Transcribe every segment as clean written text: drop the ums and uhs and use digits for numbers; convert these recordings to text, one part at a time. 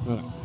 Voilà.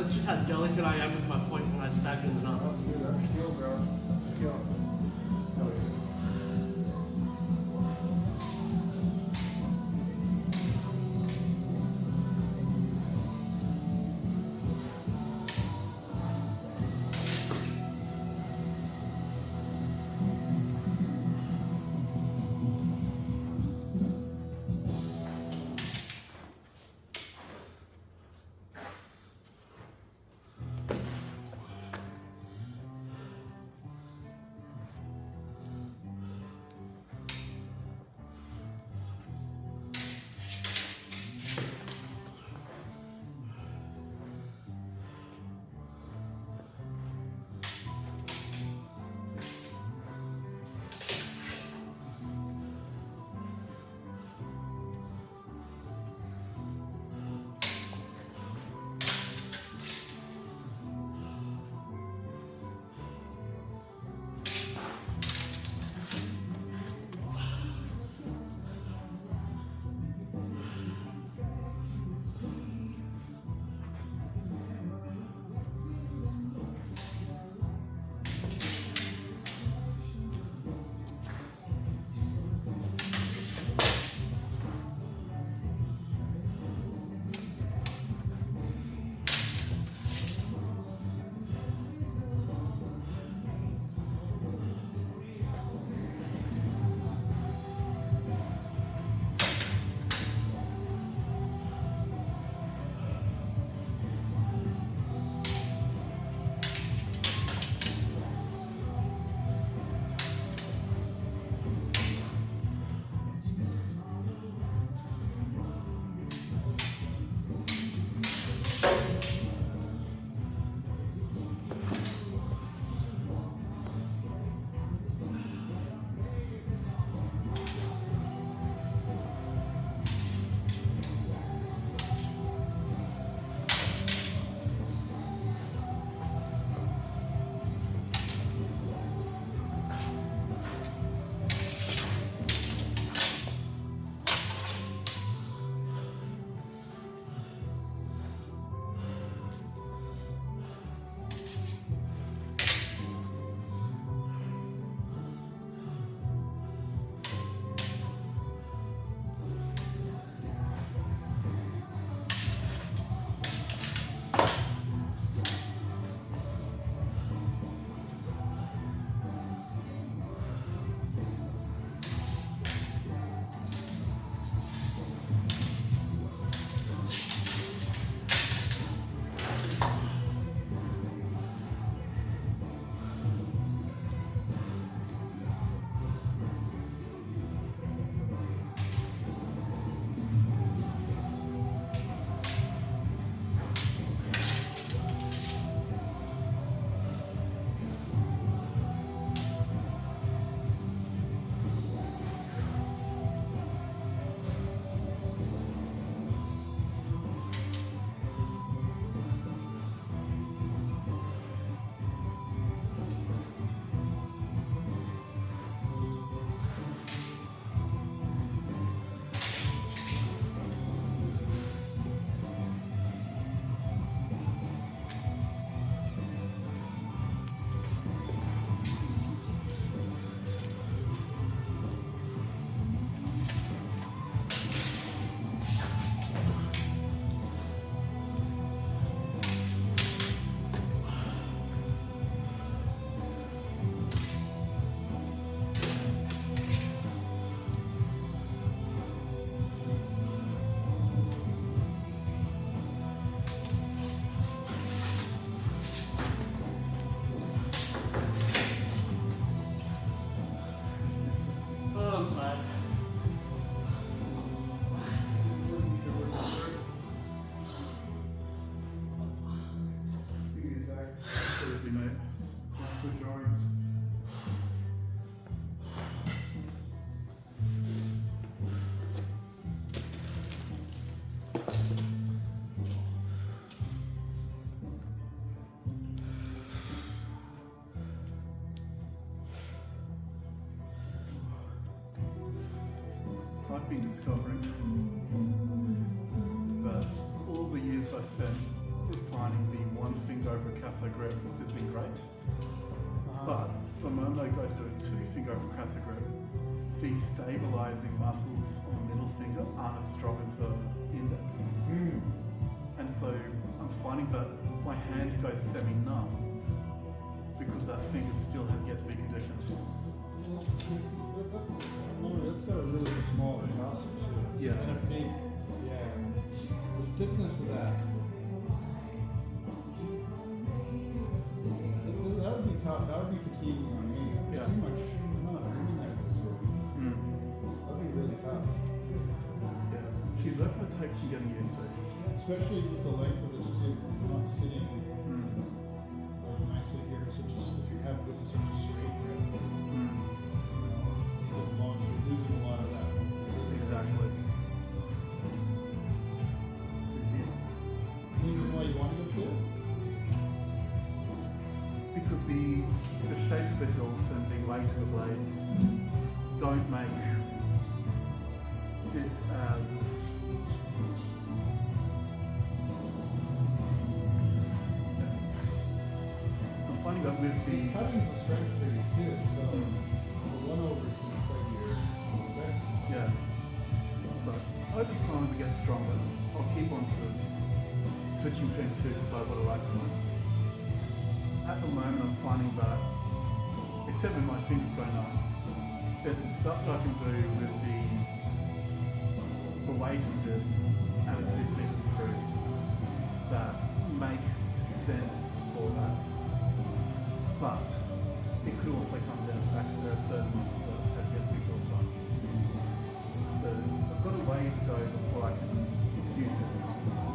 That's just how delicate I am with my point when I stab you in the nuts. That's skill, bro. That's skill. Hell yeah. I've been discovering that all the years I spent refining the one finger over Casa grip has been great. But the moment I go to do a two finger over Casa grip, the stabilizing muscles on the middle finger aren't as strong as the index. And so I'm finding that my hand goes semi-numb because that finger still has yet to be conditioned. That's got a really small process to it. Yeah. And a big, yeah. The stiffness of that. That would be tough. That would be fatiguing on me. Yeah. Too much. I'm not doing that. That'd be really tough. Yeah. She's that going to take some getting used to. Especially with the length of this too. It's not sitting like nicely here. If you have it with such a straight grip. You're losing a lot of that. Exactly. Any reason why you want to go to it? Because the shape of the hilt and the weight of the blade don't make this as I'm finding that with the Cutting's a strength for you too, so the one over is going to play your back. yeah. But over time as I get stronger, I'll keep on sort of switching between the two to decide what I like the most. At the moment I'm finding that, except with my fingers going up, there's some stuff that I can do with the weight of this and the two fingers through that make sense for that. But it could also come down to the fact that there are certain muscles that have yet to be built up. So I've got a way to go before I can use this comfortably.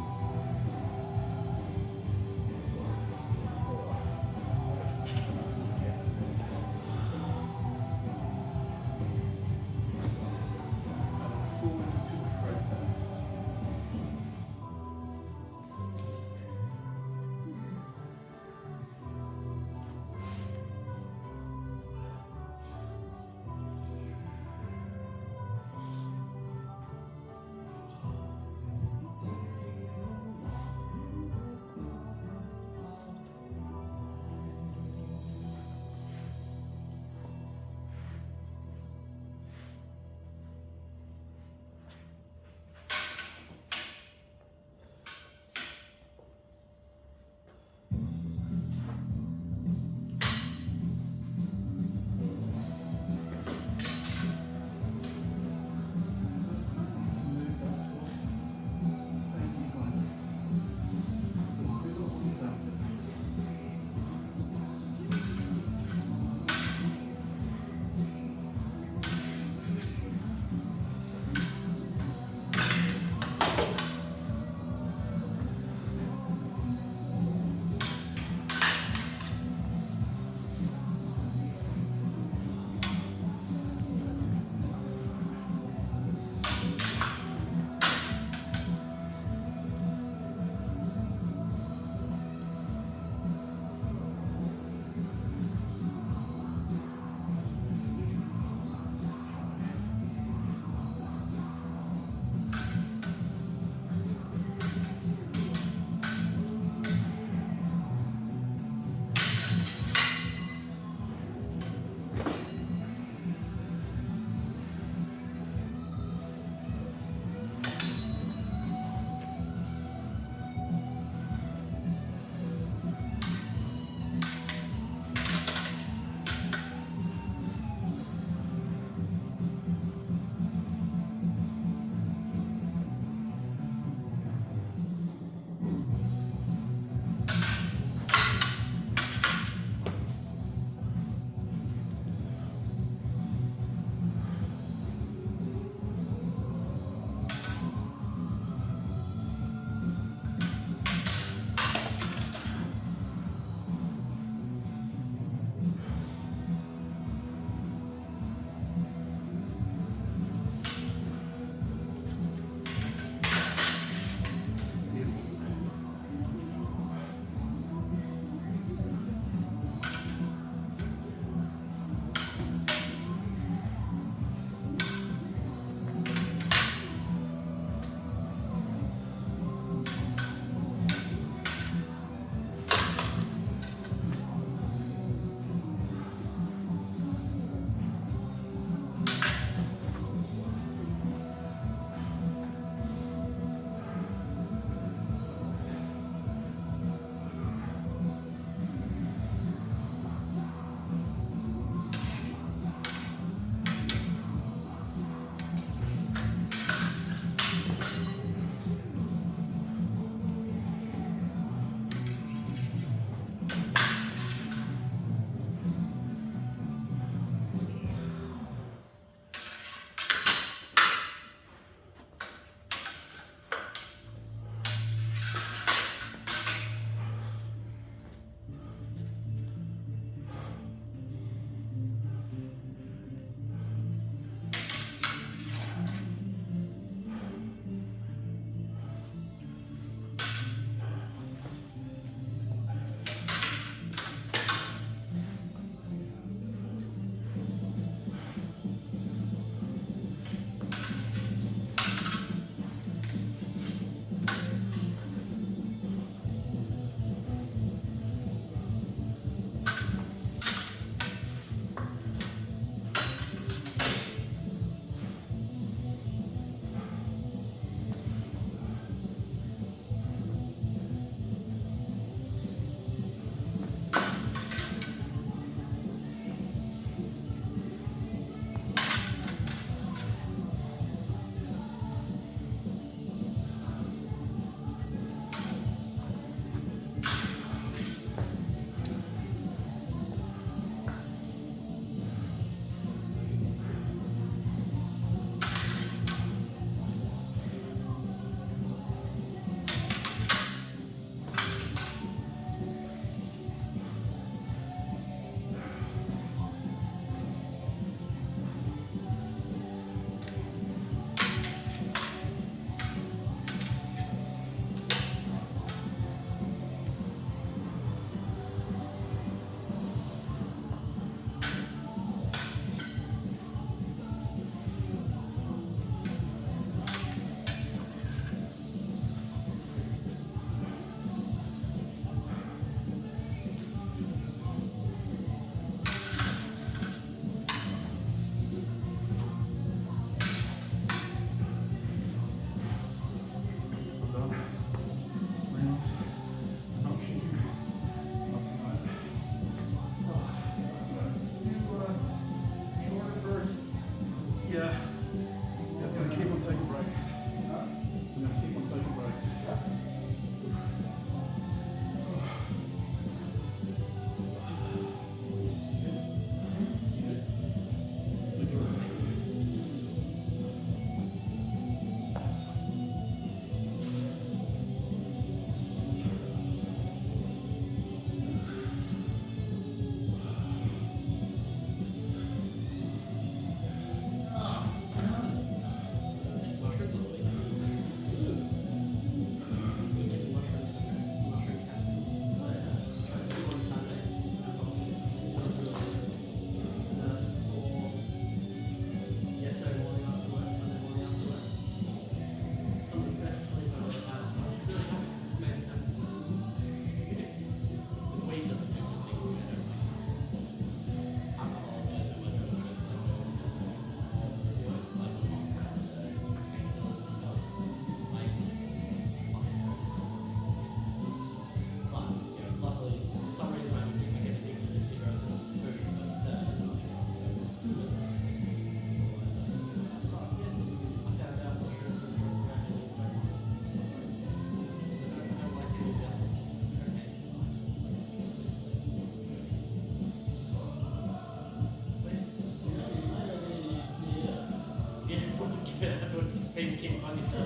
That's what people keep funny to.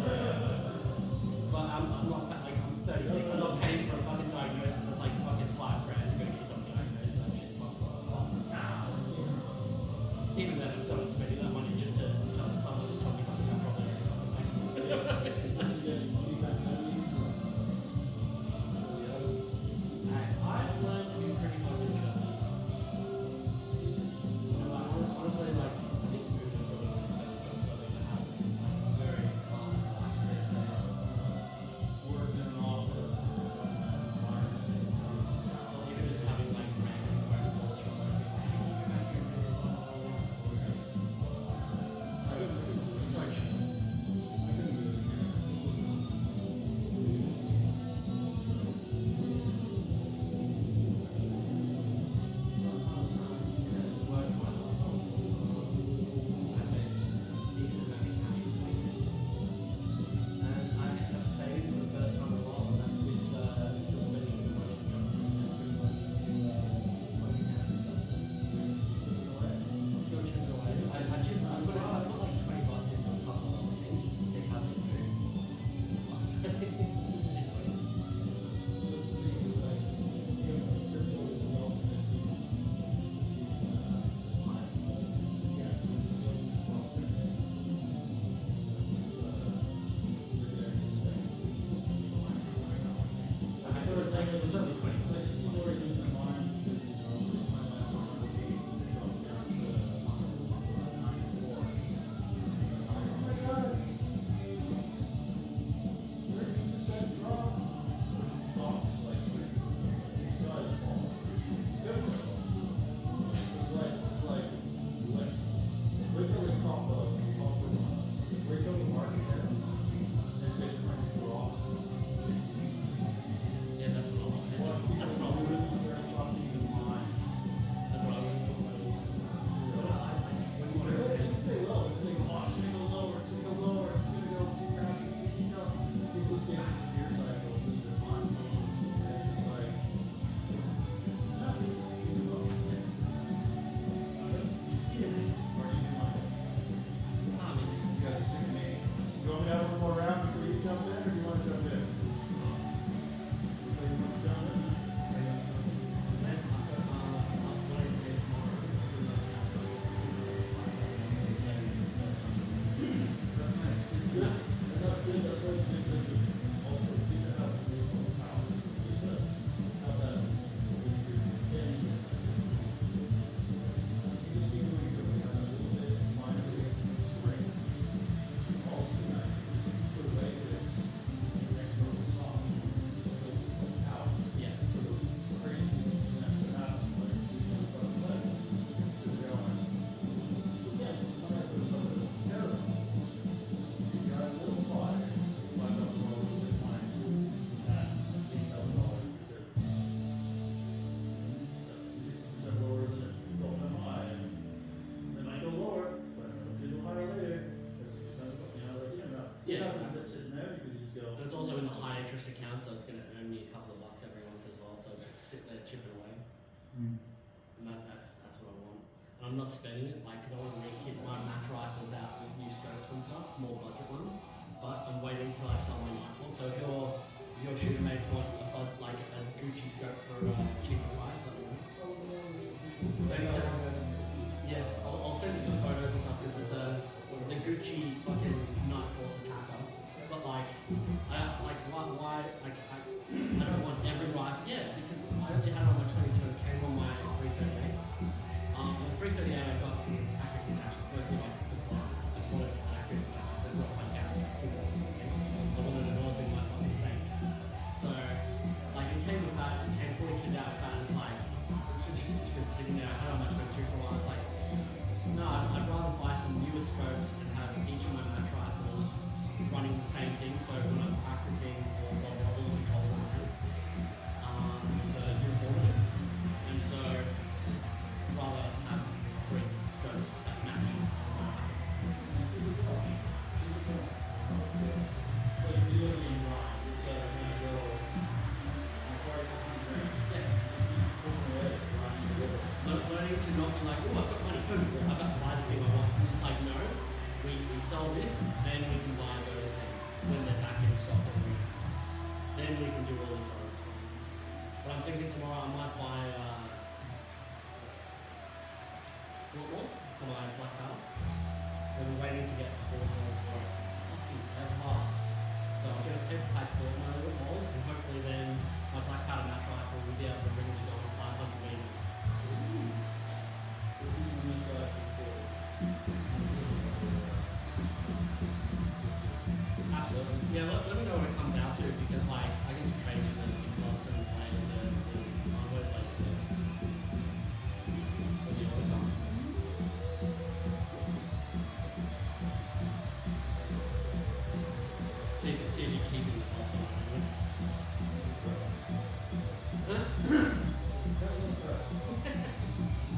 But I'm not like I'm 36. I'm not paying for a fucking diagnosis that's like fucking $5 grand to go get yourself diagnosed. That shit. Nah. Even then, I'm still spending that money just to tell someone to tell me something I'm probably I've learned to be pretty fucking good. Honestly, like, I think moving to a better job that I have is like very calm. Worked in an office, Even just having like random phone calls from like so chill. And it's also in the high interest account, so it's going to earn me a couple of bucks every month as well. So just sit there chipping away, and that's what I want. And I'm not spending it like because I want to rekit my match rifles out with new scopes and stuff, more budget ones. But I'm waiting until I sell my rifle. So if your shooter mates want like a Gucci scope for a cheaper price, let me know. Yeah, I'll send you some photos and stuff because it's the Gucci fucking Night Force attacker. But like, why? Like, I don't want every rifle. Yeah, because I only had it on my 22 and it came on my 338. The 338 I got because it's accuracy attachment. Firstly, like for club, I just wanted an accuracy attachment. So it's not like out. I wanted another thing my fucking safe. So, like, it came with that. It came fully kitted out with that. And it's like, it's been sitting there. I had it on my 22 for a while. It's like, no, I'd rather buy some newer scopes and have each of my match rifles running the same thing, so when I'm practicing this, then we can buy those things when they're back in stock at retail. Then we can do all this other stuff. But I'm thinking tomorrow I might buy what for my black belt. I've been waiting to get a board model for it fucking ever. So I'll get a paper patch board model and hopefully then my black powder match rifle will be able to bring me down 500 meters. Absolutely. Yeah, let me know what it comes out to because like I get to trade in the gloves and play in the hardware like the other guns. See if you're keeping the gloves on. Huh?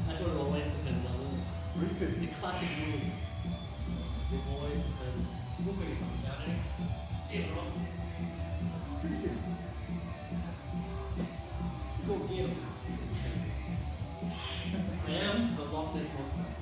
That's what it always depends on. The classic rule. It always depends. We'll figure something out, eh? Yeah, right. Go get him. I am the Loch Ness Monster.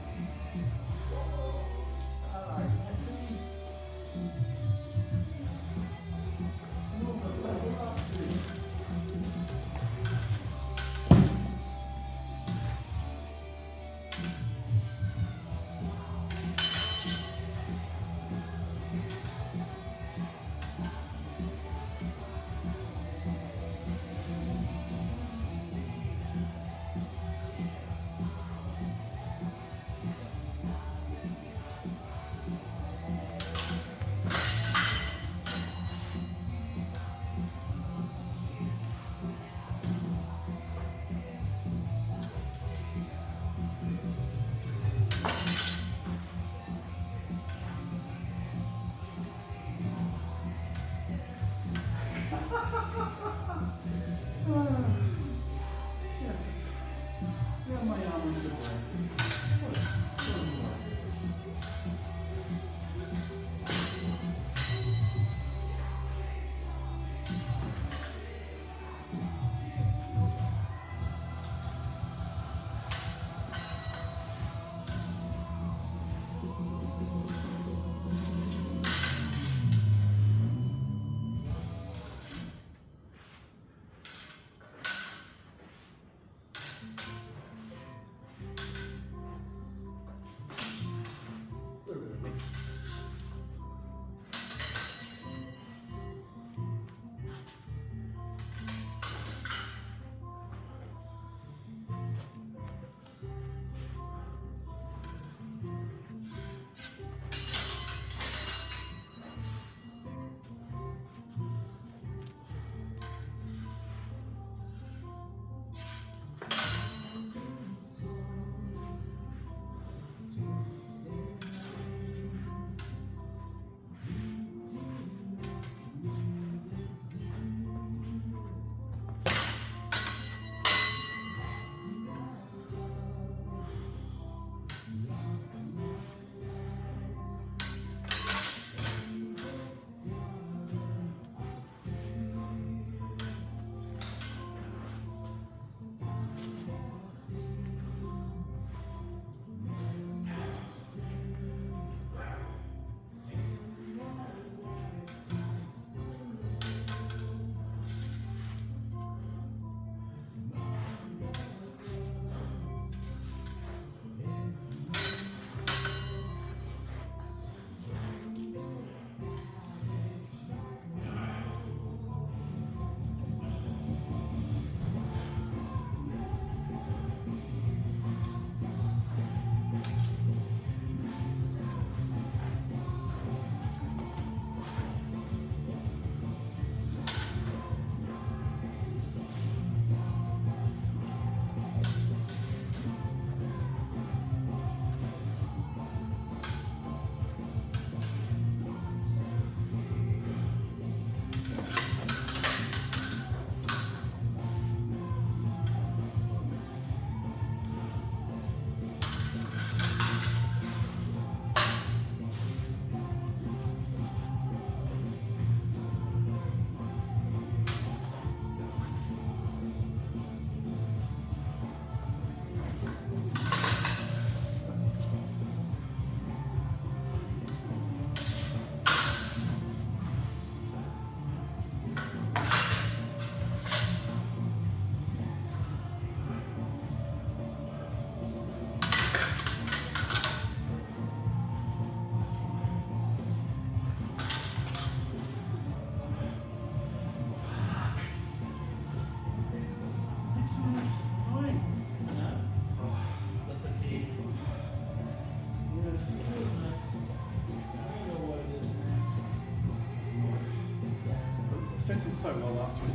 tested so well last week,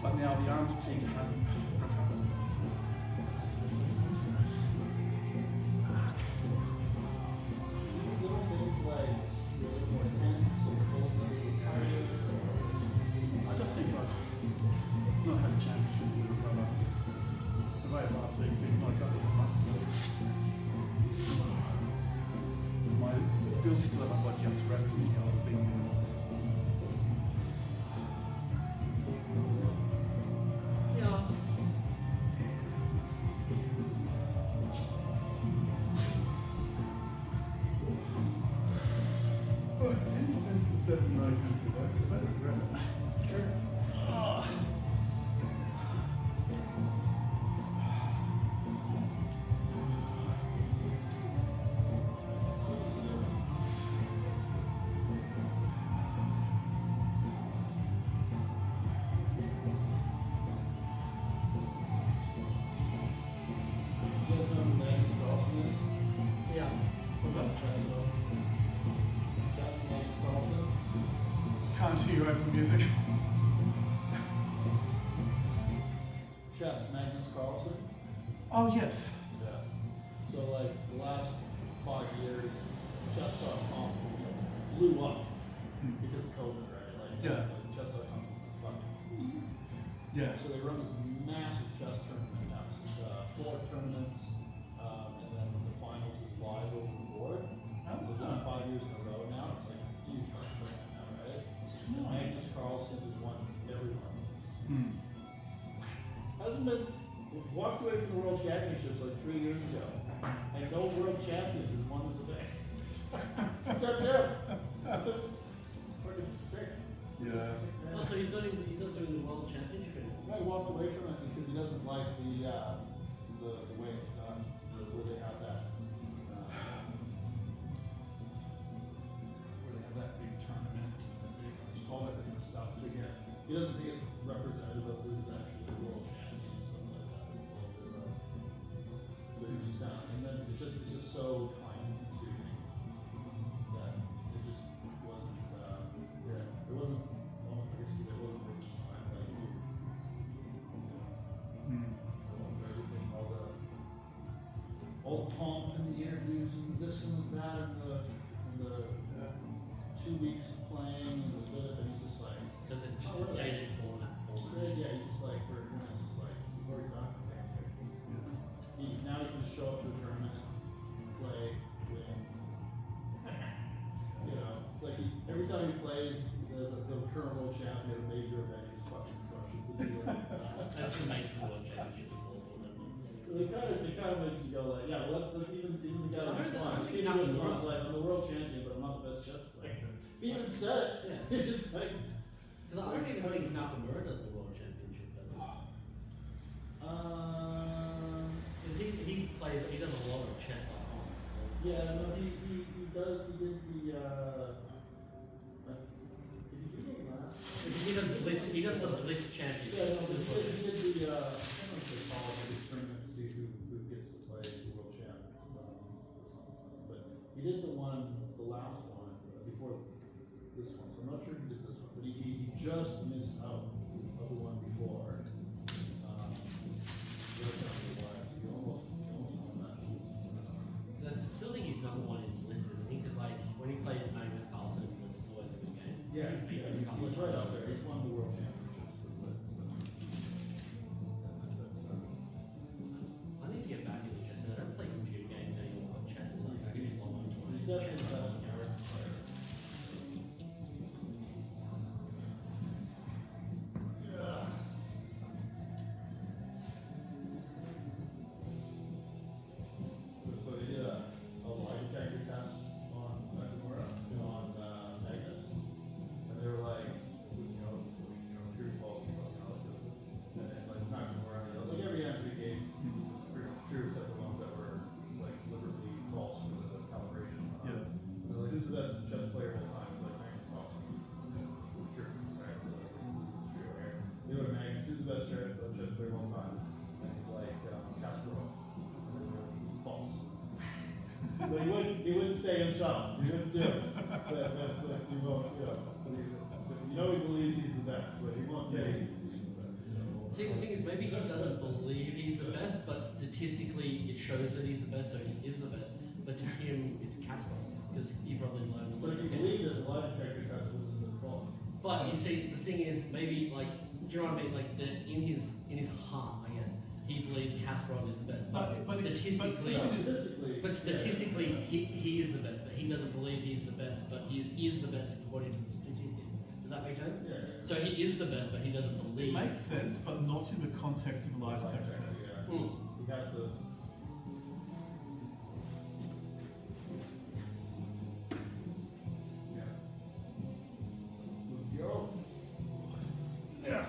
but now the arm fatigue hasn't recovered. Little things like you're a little more tense or tired. I just think I've not had a chance to physically recover. The way last week's been like I think months. My ability to let my body just rest me has been Yeah. oh, any offense is better than no offense, so better grab it. Sure. You guys know who Magnus Carlsen is? Yeah. What's that? Chef's Magnus Carlsen. Can't hear you over the music. Chef's Magnus Carlsen. Oh yes. Yeah. So like the last 5 years, chess.com blew up because of COVID, right? Like, Yeah. like chess.com fucking. Yeah. So they run this massive chess tournament now. So it's 4 tournaments, and then the finals is live over the board. So it's done 5 years in a row now. It's like a huge tournament now, right? And Magnus Carlsen has won everyone. Hmm. Hasn't been walked away from the World Championships like 3 years ago, and no world champion has won this event. Except him. Fucking sick. Yeah. Oh, so he's not doing the world championship anymore. I walked away from it because he doesn't like the way it's done, where they have that big tournament. It's all that different stuff. But again, he doesn't think it's representative of who's actually the world champion and stuff like that. But he's just not, and then it's just so time consuming that it just wasn't. It wasn't. Well, I guess it wasn't worth his time. Like, Hmm. everything, all the pomp and the interviews and this and that and the 2 weeks of playing and he's just like, So it's Oh, really? jaded format. yeah, he's just like, for him, it's just like, you've already done it for 10 years. Now he can just show up to a tournament, play, win. You know, it's like every time he plays, the current world champion at a major event, he's fucking crushes the deal. That just makes the world championship awful, doesn't it? It kind of makes you go like, yeah, well, that's even the guy I who's don't won. think He Nakamura- responds like, I'm the world champion, but I'm not the best chess player. He even said it. Yeah. It's just like, Because I don't even think Nakamura does the world championship, does he? Because he plays, he does a lot of chess like on. yeah, no, he does. He did the. Did he do the last? He does the Blitz, he does the Blitz championship. Yeah, no, This one. he did the. I don't know if they call it the tournament to see who gets to play the world champ. But he did the last one before this one. So I'm not sure if he did this one, but he just missed out of the one before. He almost won that. I still think he's number one in Blitz, isn't he? Because like when he plays Magnus Carlsen in Blitz, it's always a good game. Yeah, He's beat him a couple he's of right times. up there. He's won the world championships for Blitz. I need to get back into chess. I don't play computer games anymore. Chess is like a huge long one. He's definitely the best player. So they did a lie detector test on Nakamura, on Magnus, and they were like, true, false, and like Nakamura, like every answer he gave, pretty much true, except the ones that were like deliberately false for the calibration. Yeah. They're like, who's the best chess player of all time? Like Magnus Carlsen. True, right? So like, true, right? They go to Magnus, who's the best chess player of all time? And he's like, Kasparov. And they were false. But he wouldn't say himself. He wouldn't do it. But he won't, but he believes he's the best, but he won't say he's the best. You know. See, the thing is, maybe he doesn't believe he's the best, but statistically it shows that he's the best, so he is the best. But to him, it's Casper, because he probably learned the But if you believe that the lie detector test was his fault. But you see, the thing is, maybe like, do you know what I mean? Like, in his heart, I guess, he believes Kasparov is the best. But statistically, he is the best. But he doesn't believe he's the best. But he is the best according to the statistics. Does that make sense? Yeah. So he is the best, but he doesn't It believe. makes sense, but not in the context of a lie detector test. Yeah. Hmm. He has to. Yeah. Yo. Yeah.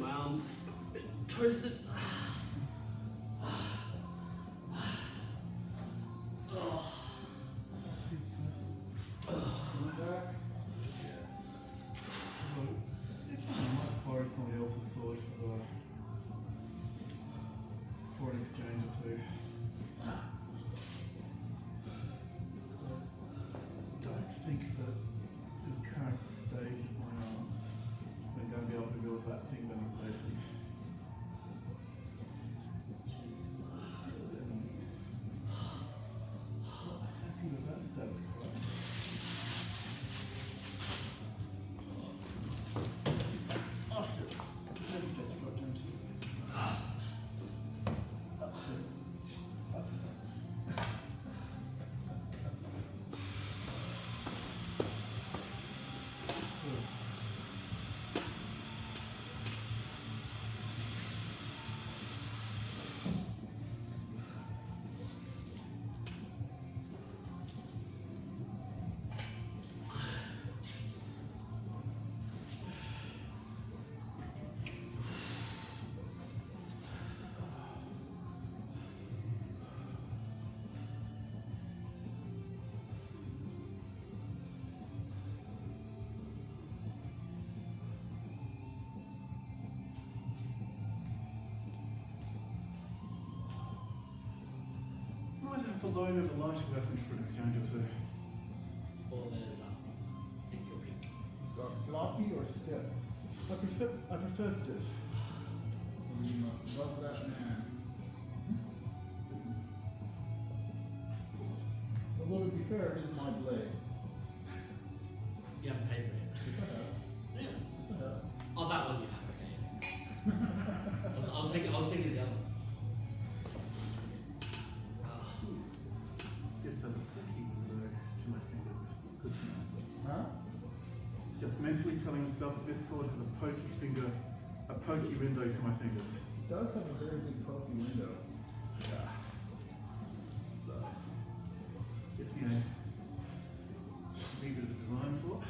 my arms toasted. Borrow somebody else's sword for an exchange or two. I don't think that the current state of my arms I'm going to be able to build that thing with any safety. Happy with that status quo. Just dropped into might have to loan of a lighter weapon for an exchange or two. Or there's take your pick. Got floppy or stiff? I prefer stiff. You must love that man. Although to be fair, it is my blade. You haven't paid for it. Yeah. Oh, that one you have. Okay. Yeah. I was thinking of the other one. This has a pokey window to my fingers. Good to know. Huh? Just mentally telling himself that this sword has a pokey window to my fingers. It does have a very big pokey window. Yeah. So, if you needed a design for it.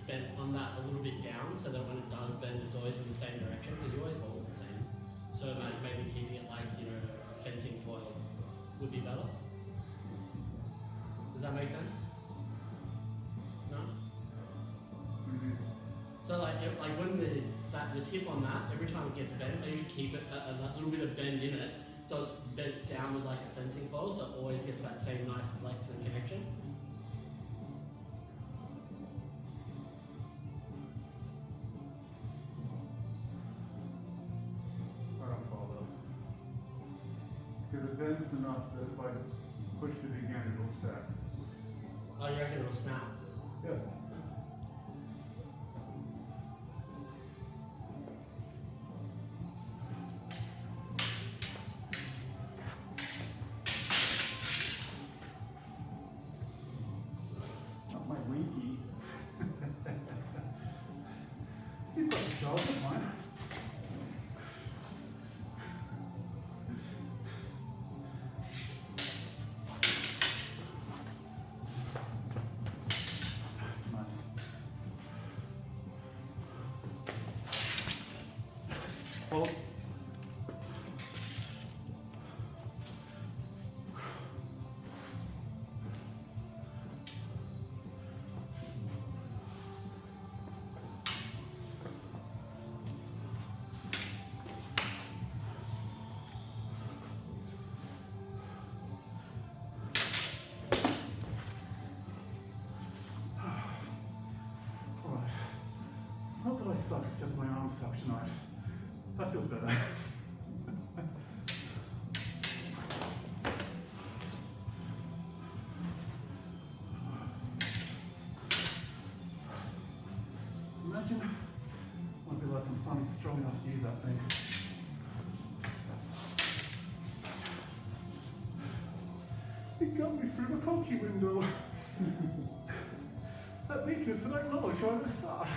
bent on that a little bit down so that when it does bend, it's always in the same direction because you always hold it the same. So maybe keeping it like, you know, a fencing foil would be better. Does that make sense? No? So like when the tip on that, every time it gets bent, you should keep it a little bit of bend in it, so it's bent down with like a fencing foil, so it always gets that same nice flex and connection. I don't follow. Because it bends enough that if I push it again, it'll set. Oh, you reckon it'll snap? Yeah. Not my winky. You've got the job, not mine. Nice. Hold. Alright. It's not that I suck, it's just my arms suck tonight. That feels better. Imagine I'd be like I'm finally strong enough to use that thing. It got me through the cocky window. That weakness that I acknowledged right at the start.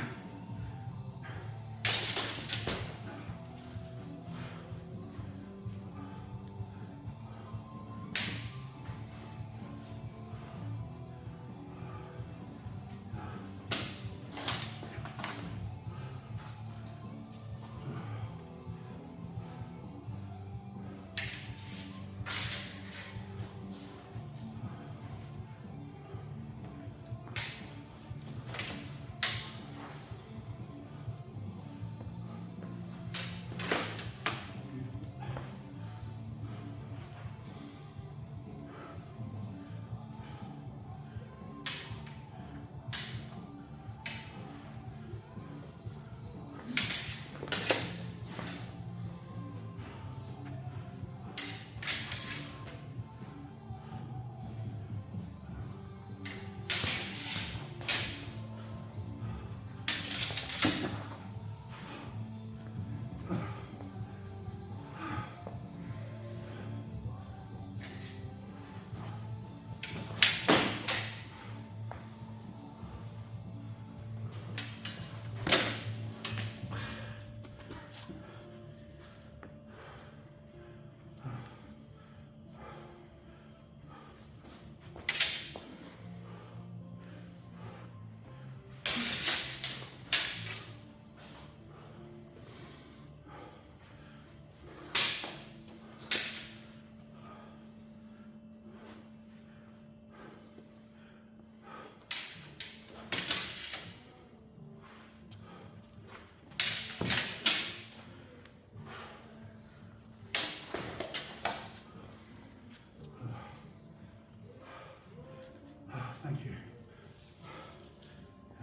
Thank you.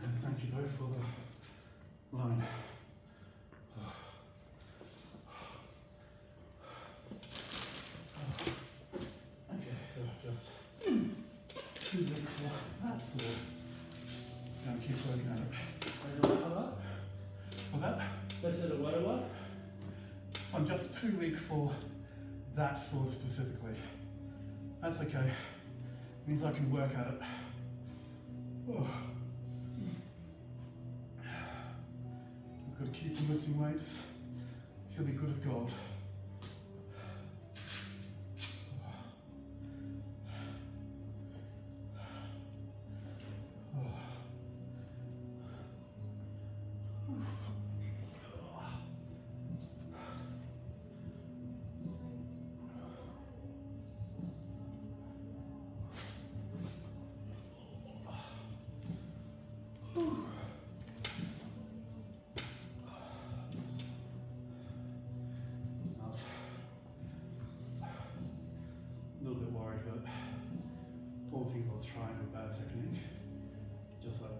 And thank you both for the line. Okay, so just 2 weeks for that sword. Gonna keep working at it. For that? That's it, what? I'm just 2 weak for that sword specifically. That's okay. Means I can work at it. Oh. Just got to keep on lifting weights. She'll be good as gold. things I was trying with bad technique. Just like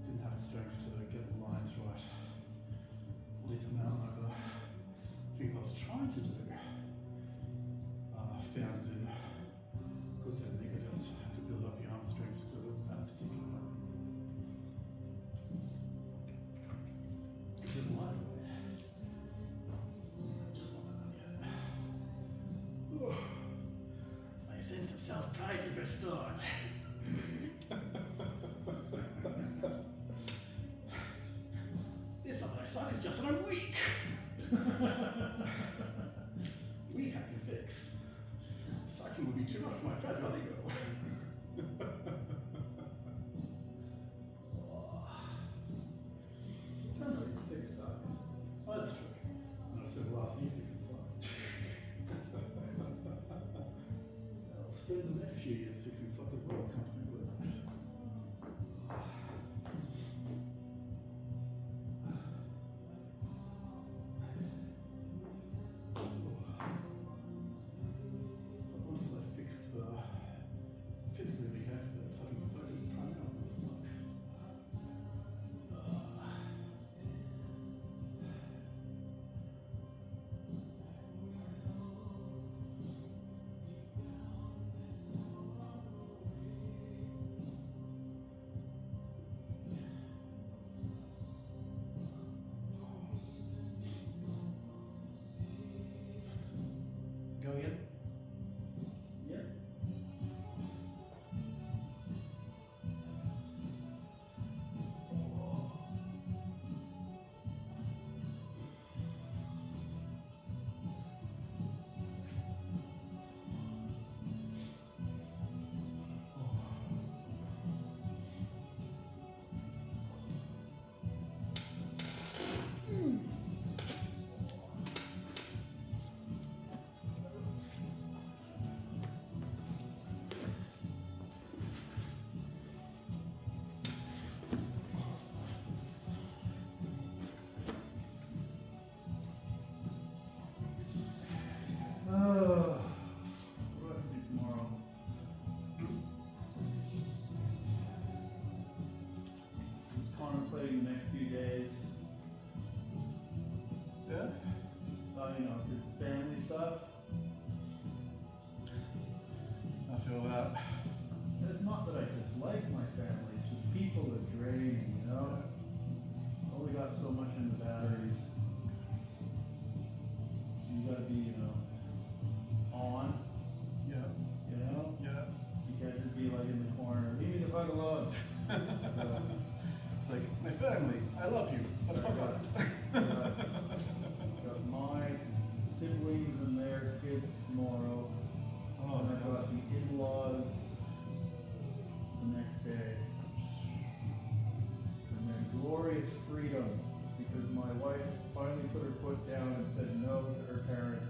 didn't have the strength to get the lines right. At least amount of things I was trying to do. Found in good technique. I just have to build up the arm strength to do it that particular way. Didn't like it. Just not that yet. My sense of self-pride is restored. This not what I suck, it's just that I'm weak. Weak I can fix. Sucking would be too much for my fragile ego. I know you can fix stuff. Oh, that's true. And I spent the last year fixing sock. I'll spend the next few years fixing sock as well, come to think of it. Once I fix the physically weak aspects, I can focus primarily on the sock. Go again. Yeah. What do I do tomorrow? Contemplating the next few days. Yeah? You know, just family stuff. I feel that. It's not that I dislike my family, it's just people that drain me, you know? Only got so much in the batteries. So you gotta be, you know, on, Yeah. you know? Yeah. You can't just be like in the corner, leave me the fuck alone. It's like, my family, I love you, but fuck off. Got my siblings and their kids tomorrow. Oh, And I no. got the in-laws the next day. And then glorious freedom, because my wife finally put her foot down and said no to her parents.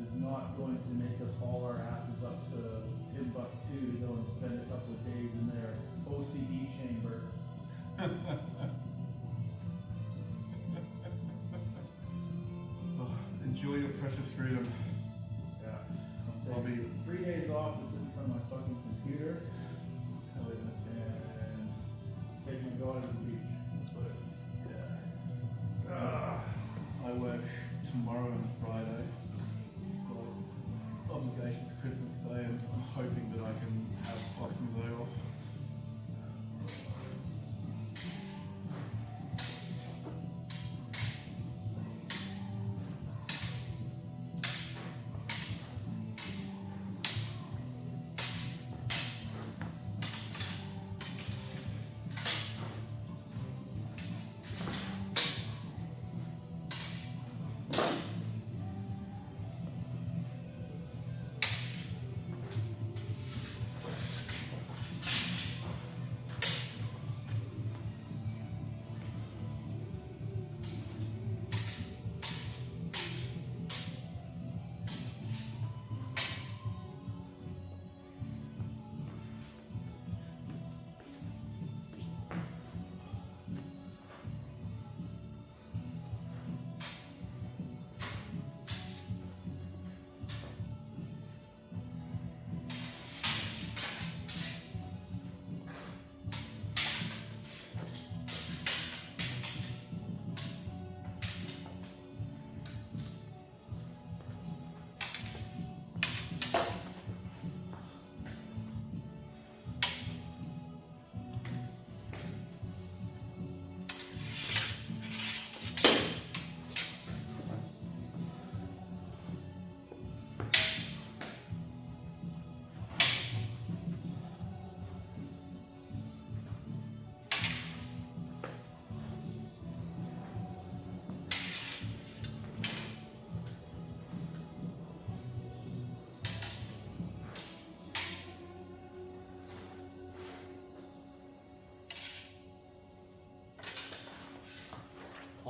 Is not going to make us haul our asses up to Timbuktu to go and spend a couple of days in their OCD chamber. Oh, enjoy your precious freedom. Yeah. I'll be- 3 days off to sit in front of my fucking computer Hell yeah. and take my daughter to the beach. But I work tomorrow and Friday. Got obligations Christmas Day, and I'm hoping that I can have Boxing Day off.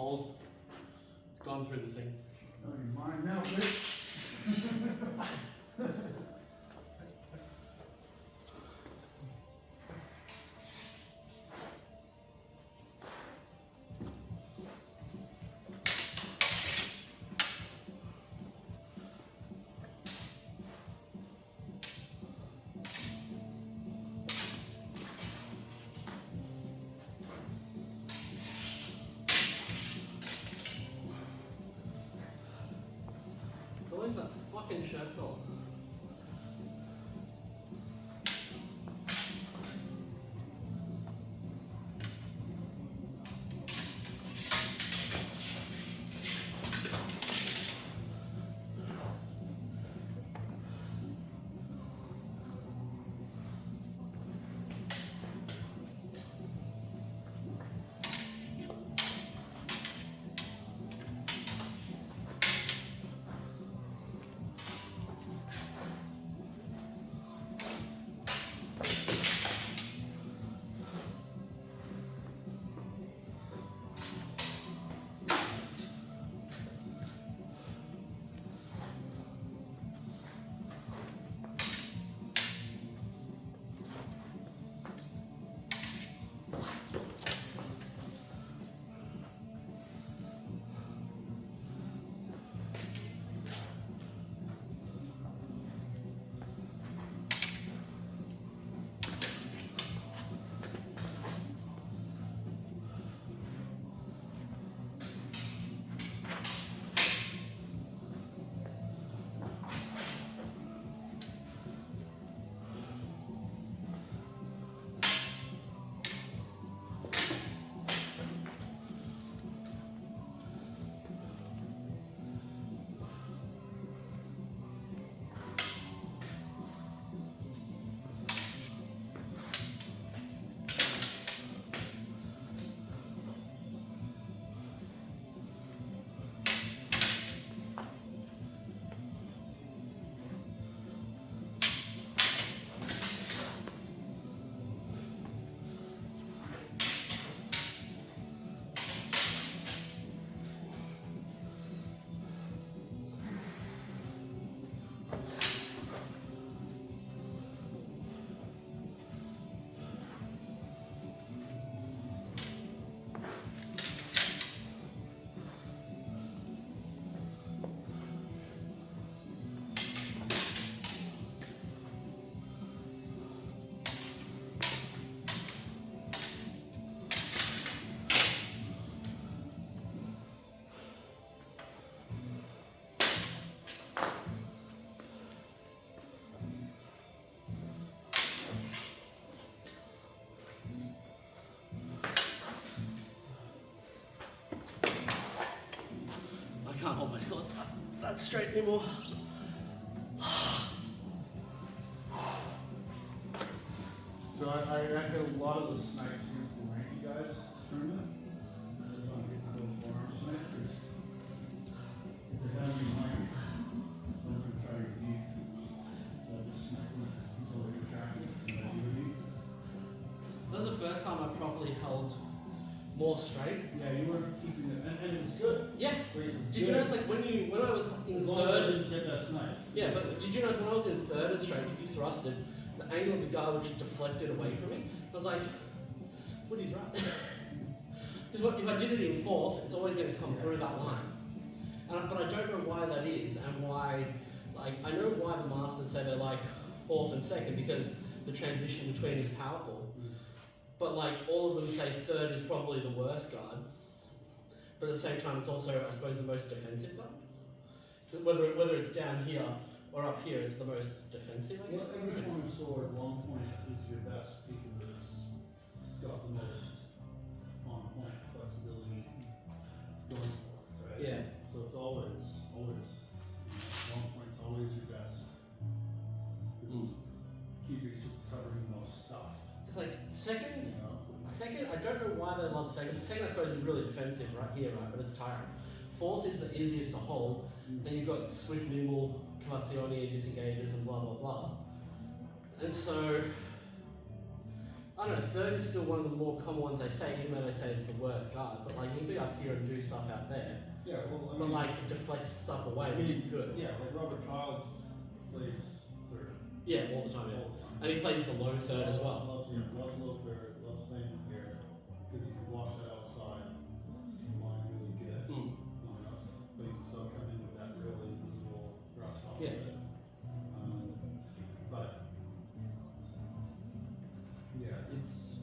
old. It's gone through the thing. Oh, you're mine now, bitch. It's always that fucking shirt collar. I can't hold my sword that straight anymore. So I hit a lot of the snipes here for ranky guys tournament. That's on different little forearm snipers. If they have any mind, I'm gonna try your deep. So I just snipe them until they retract it. And I do deep. That was the first time I properly held more straight. Yeah, you were keeping it, and it was good. Yeah. Like, it was Did you good. notice like when I was in As long as I third? didn't get that snipe. Yeah, but did you notice when I was in third and straight, if you thrusted, the angle of the guy would just deflect it away from me? I was like, Woody's right. Because if I did it in fourth, it's always going to come through that line. But I don't know why that is, and why, like, I know why the masters say they're like fourth and second, because the transition between is powerful. But like, all of them say third is probably the worst guard. But at the same time, it's also, I suppose, the most defensive guard. So whether it's down here or up here, it's the most defensive, I guess. Well, every form of sword, long point is your best because it's got the most on point flexibility going for it, right? Yeah. So it's always, long point's always your best. Because keeping just covering the most stuff. It's like second, You know? I don't know why they love second. Second, I suppose, is really defensive right here, right? But it's tiring. Fourth is the easiest to hold, and you've got swift, nimble, cavazioni, disengages, and blah blah blah. And so, I don't know, third is still one of the more common ones they say, even though they say it's the worst guard. But like you can be up here and do stuff out there, Yeah, well, I but mean, like it deflects stuff away, which is good. Yeah, like Robert Childs plays third. Yeah, all the time. Yeah, All the time. and he plays the low third as well. Loves low third, loves playing here, because he can block that outside line really good. Mm. But he can still come in with that really visible thrust off Yeah. of it. But yeah, it's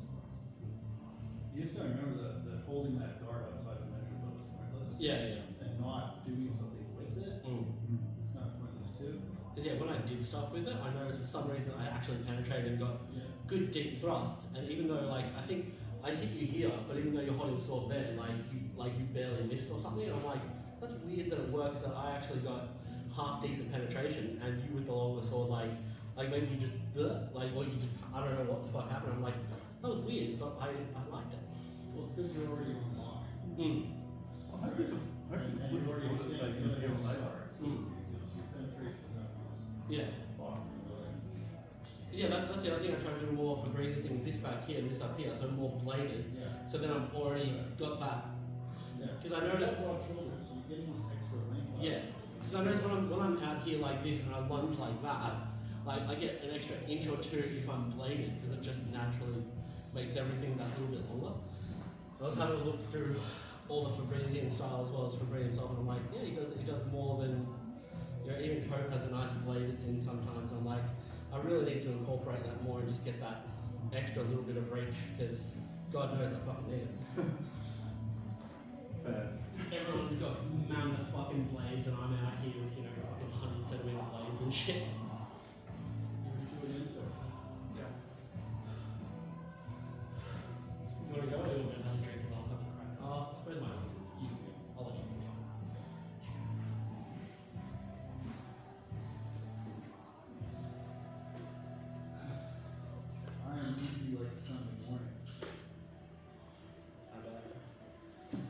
you just gotta remember that holding that guard outside the measure though is pointless. Yeah, And not doing something with it Mm. is kind of pointless too. Because yeah, when I did stuff with it, I noticed for some reason I actually penetrated and got Yeah. good deep thrusts. And even though like I think I hit you here, but even though you're holding sword there, like you barely missed or something, and I'm like, that's weird that it works. That I actually got half decent penetration, and you with the longer sword, like maybe you just or you just I don't know what the fuck happened. I'm like, that was weird, but I liked it. Well, it's because you're already on lock. Mm. I hope you And flip you've already forward so you can feel later. Your penetration Yeah. Yeah, that's the other thing I try to do more for breezy things. This back here and this up here, so more bladed. Yeah. So then I've already got that. Yeah. Because I noticed. Broad shoulders, so you're getting this extra length. Yeah. Because I notice when I'm out here like this and I lunge like that, like I get an extra inch or two if I'm bladed, because it just naturally makes everything that little bit longer. I was having a look through all the Fabrizian style as well as Fabri himself, and I'm like, yeah, he does more than, you know, even Cope has a nice bladed thing sometimes. I'm like, I really need to incorporate that more and just get that extra little bit of reach, because God knows I fucking need it. Fair. Everyone's got mammoth fucking blades, and I'm out here with, you know, fucking 100cm blades and shit. You wanna go a little bit and have a drink and I'll have a crack? I suppose my you I'll let you. I am easy like a Sunday morning. How about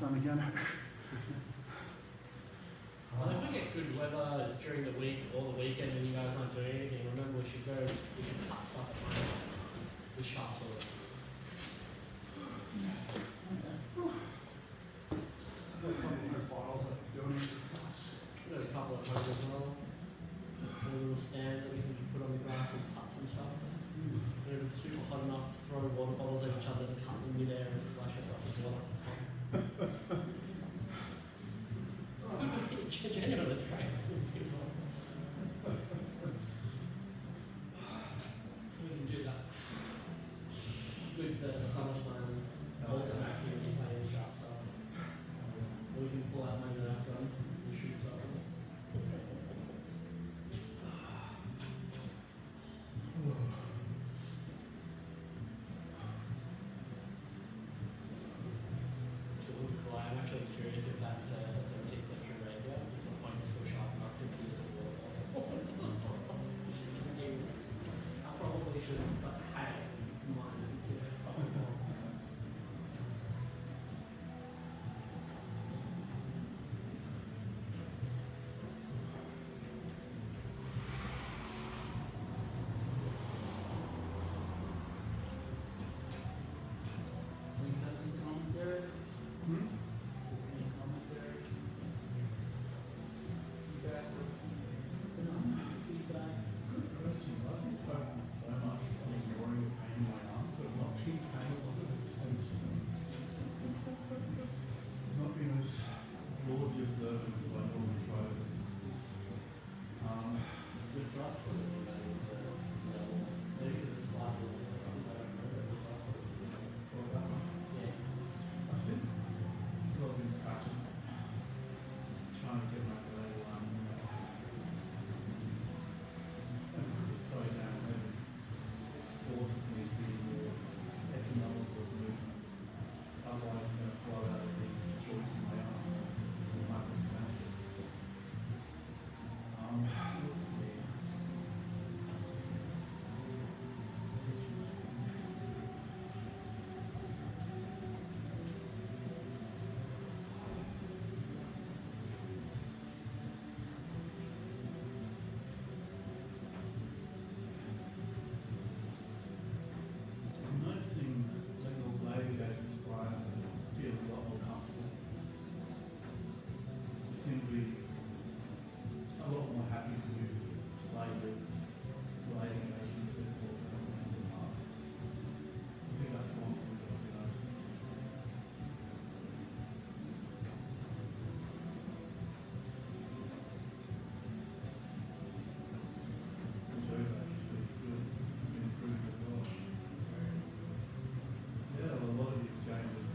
done again. Well, if we get good weather during the week or the weekend and you guys aren't doing anything, remember we should cut stuff at home with sharp swords. There's a couple more bottles that you're doing. We've got a couple at home as well. A little stand that we can just put on the grass and cut some stuff. And if it's super hot enough to throw water bottles at each other to cut them mid-air and splash ourselves with water. Genuinely, it's great. It's good fun. We can do that. Good SummerSlam ultimate activity playing sharp side. We can pull out my nerf gun and shoot something. So I'm actually curious if that 17th century Rapier, if the point is still sharp enough to pierce a water bottle. I probably shouldn't, but hey, come on. Any commentary? Any commentary? Feedback? Feedback? Good question. I think focusing so much on ignoring the pain in my arms that I'm not being paid a lot of attention. Not being as broadly observant as I normally try to be. Good for us, but maybe it's slightly Well, that one. yeah. I think because I've been practicing, trying to get my blade line, and just slow down, and it forces me to be more economical of movement. Otherwise, I'm going to flow out of the joint in my arm. I might mistake it. Let's see. I'm noticing when your blade engagements fire, I feel a lot more comfortable. I seem to be a lot more happy to use blade engagement a bit more than in the past. I think that's one thing that I've been noticing. And Joe's actually really been improving as well. Yeah, well, a lot of the exchanges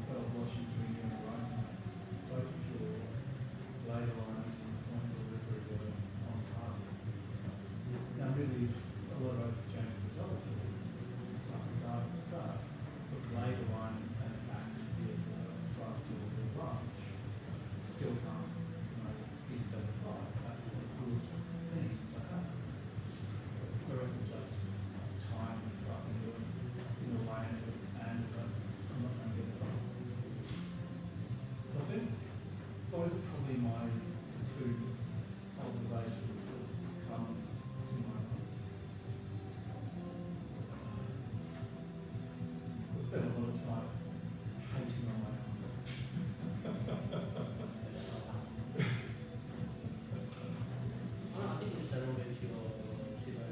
that I was watching between you and Horizon, both of your blade lines and point delivery were on target. Now, really, a lot of those exchanges were double kills, like regards to that, but blade alignment and accuracy of the thrust or the lunge still can't, piece that aside. That's a good thing to have. The rest is just time and thrusting in the lane, and that's, I'm not going to get it wrong. So I think those are probably my two observations that comes to my mind. I spent a lot of time hating on my arms. I think you settled into your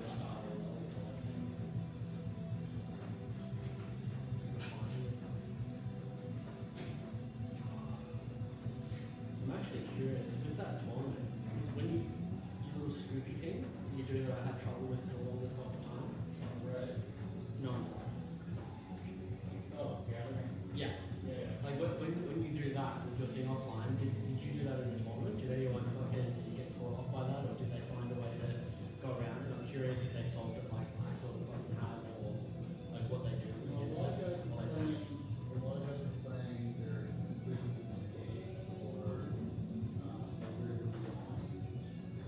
style. I'm actually curious with that tournament. Because when you little Scoopy thing, you're doing that I had trouble with for the longest amount of time. Right. No. Oh, yeah. Yeah. Yeah. Like when you do that with your thing offline, did you do that in the tournament? Did anyone get caught off by that, or did they find a way to go around? And I'm curious if they solved it like I sort of fucking had, or like what they did A against lot of it. guys Or are like playing, a lot of guys are playing their business game or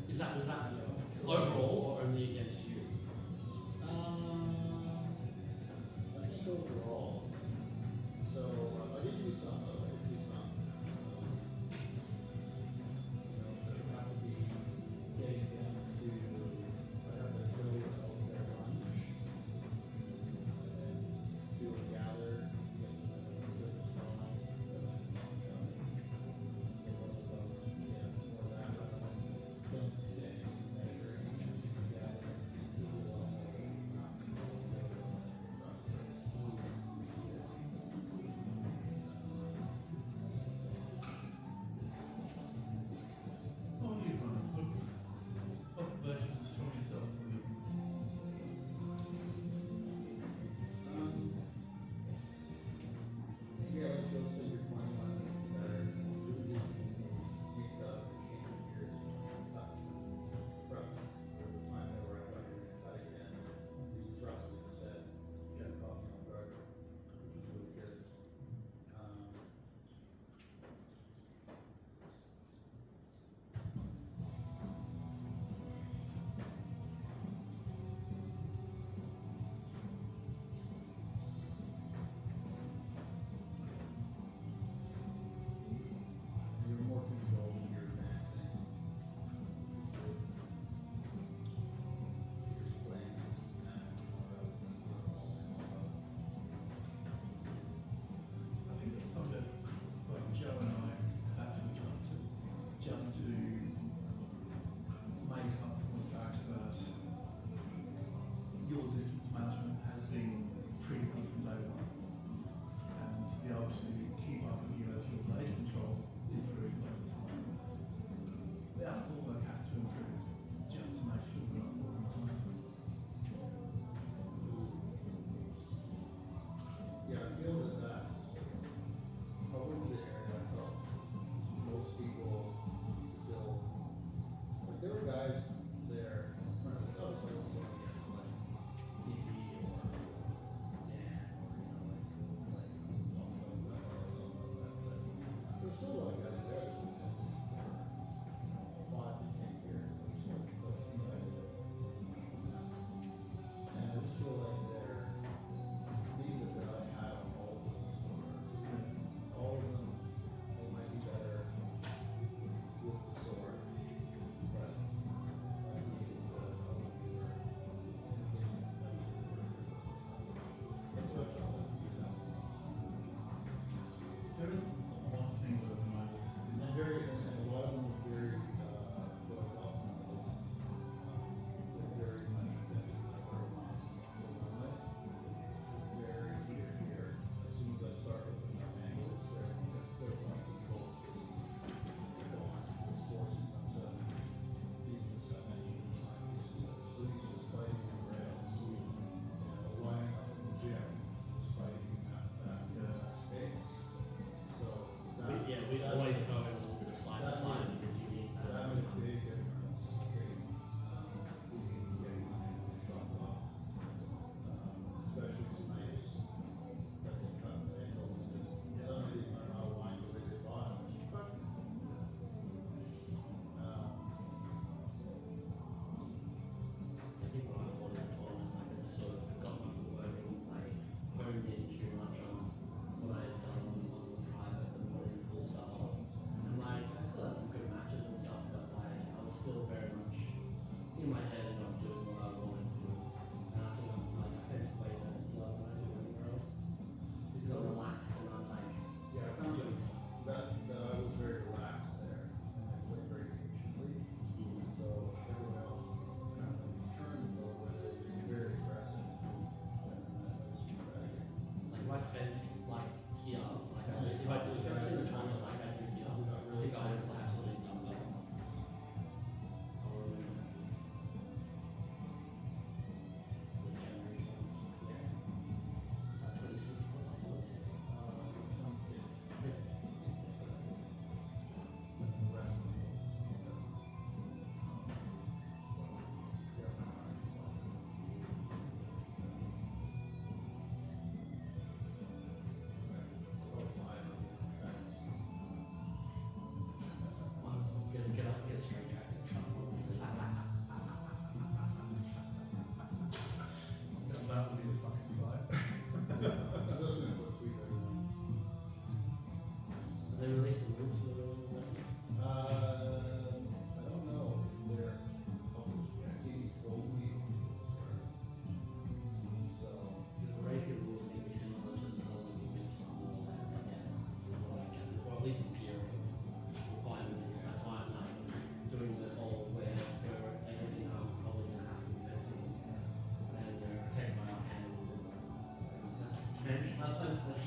was that overall or only against you? I think overall. So I did do some of it.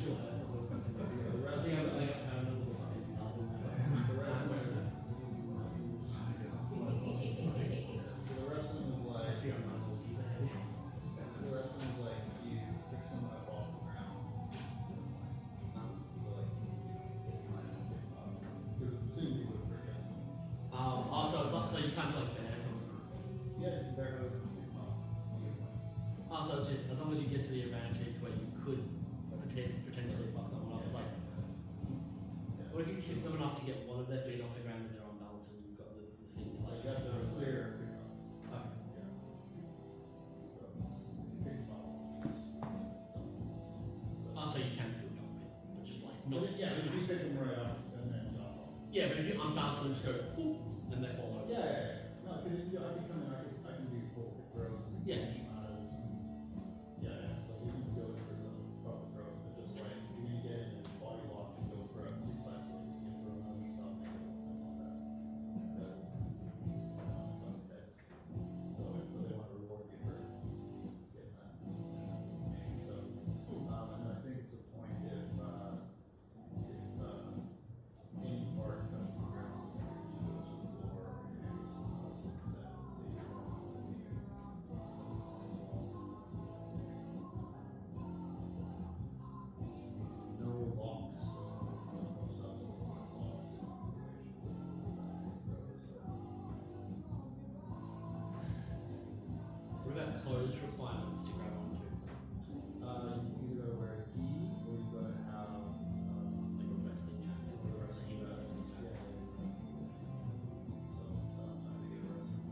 sure. That's a little fucking. The I think I wrestling, got found a little fucking album. the wrestling is like, I feel my little piece of head. the wrestling is like you pick someone up off the ground. So like, because it's assumed you would forget. Also, it's not so you can't like bear someone. Yeah, they're over. Also, it's just as long as you get to the advantage where you could potentially fuck someone up. It's like, what if you tip them enough to get one of their feet off the ground and they're on balance and you've got the thing to Like like. you have to clear. Okay. Also, you can still jump it, but just like not. Yeah, if you pick them right up and then jump off. Yeah, but if you unbalance them and just go, whoop, then they fall over. Yeah. No, because I can come in, I can do full kick throws. And Yeah. shimadas and like you can go for the proper throws, but just like if you get in a body lock and go for a suplex, like you can throw another stuff, I want that. So they want to reward you for getting that. So, and I think it's a point if any part comes to the ground, so goes to the floor, no locks. What about clothes requirements to grab onto? You either wear a gi or you gotta have Like a wrestling jacket or a wrestling vests. jacket. So time to get a wrestling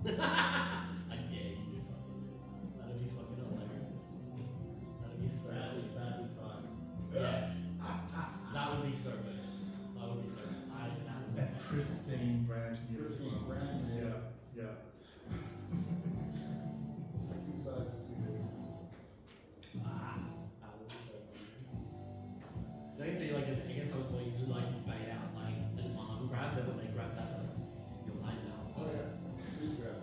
I dare you to fucking do it. That'd be fucking hilarious. That'd be so badly caught. Yes. That would be so good. That would be so good. That would be And pristine brand new as Pristine, well. brand new. Yeah. Two sizes too big. That would be so funny. I can see like against some sport you just like bait out like an arm grab them and they grab that like, you're lying now. Oh yeah. Squeeze grab.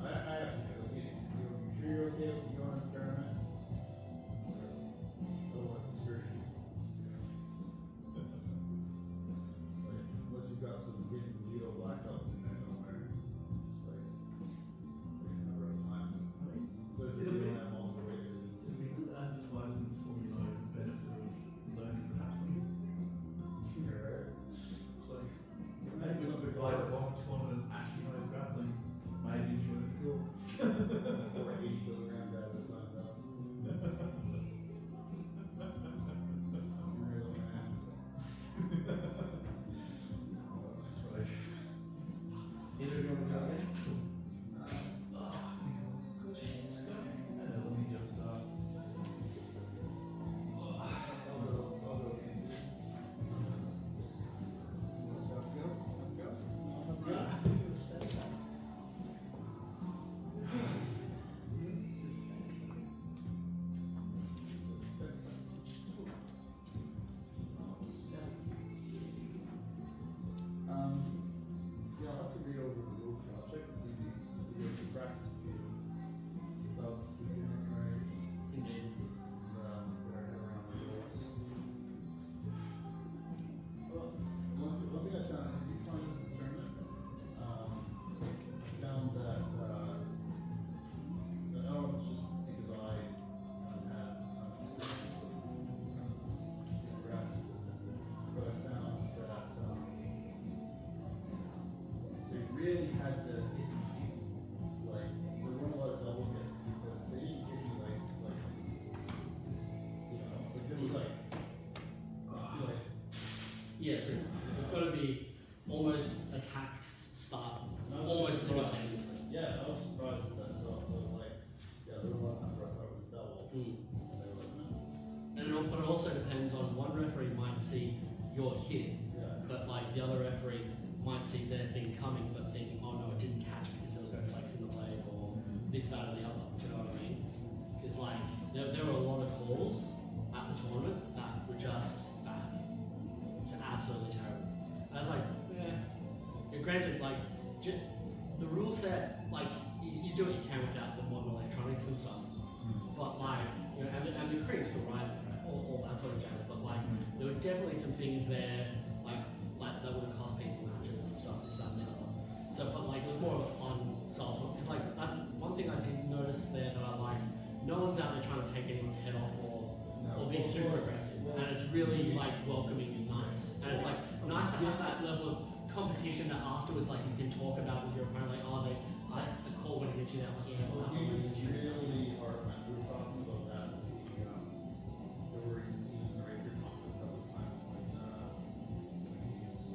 I have to go. You sure you're okay with you on the tournament? Oh, what excursion? Like, unless you've got some hidden judo black belts in there somewhere. It's like, we're gonna have a rough time. So if you don't have all the way to Just be a good advertisement for, the benefit of learning grappling. Right. It's like, maybe not the guy that won the tournament actually knows grappling. Maybe join a school. Or 80-kilogram guy that signs up. Real man. Right. Either of you want to go again? Let me just I'll go again. Let's go. Yeah, I'll have to read over the rules. I'll check the videos to practice the bouts, the beginning, right? Indeed. Get our head around the rules. Well, one thing I found, I did find this in the tournament, found that, I don't know if it's just because I had, but I found that, they really had to hit me, like, there weren't a lot of double hits, because they didn't hit me like, it was like, Yeah, pretty much. It's got to be almost attacks start almost simultaneously. yeah, I was surprised at that, so like, yeah, there were a lot of times where I thought it was double, and they were like, no. But it also depends on one referee might see your hit, Yeah. but like the other referee might see their thing coming, but thinking, oh no, it didn't catch because there was no flex in the blade or this, that, or the other. Do you know what I mean? It's like there were a lot of calls granted, like the rule set, like you do what you can without the modern electronics and stuff. But like, you know, and the cream still rises, right? All that sort of jazz. But like, there were definitely some things there, like that would have cost people matches and stuff. This, that, and the other. So, but like, it was more of a fun style talk. Because like, that's one thing I did notice there that I like. No one's out there trying to take anyone's head off or be super aggressive. And it's really like welcoming and nice. And it's like nice to have that level of competition that afterwards, like you can talk about with your opponent, like, oh, I call when I get you there, like, yeah, well, He when I was get you there. really hard, man. We were talking about that. There were even Rapier comment a couple of times when he's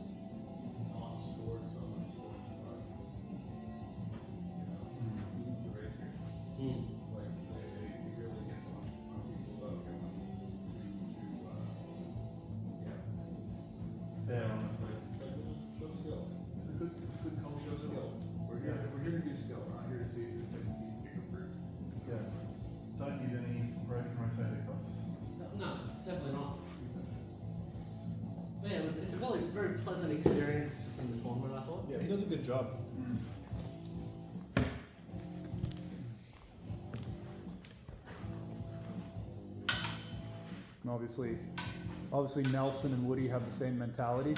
not scored so much going hard. The Rapier. Like, they really get on people about him. Fair, honestly. Show skill. It's a good culture. Show skill. We're here to do skill. We're not here to see who can pick a fruit. Yeah. Don't need any broken rotator cuffs. No, definitely not. But yeah, it's a very, very pleasant experience from the tournament, I thought. Yeah, he does a good job. And obviously Nelson and Woody have the same mentality.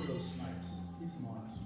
Those snipes. Keep them honest.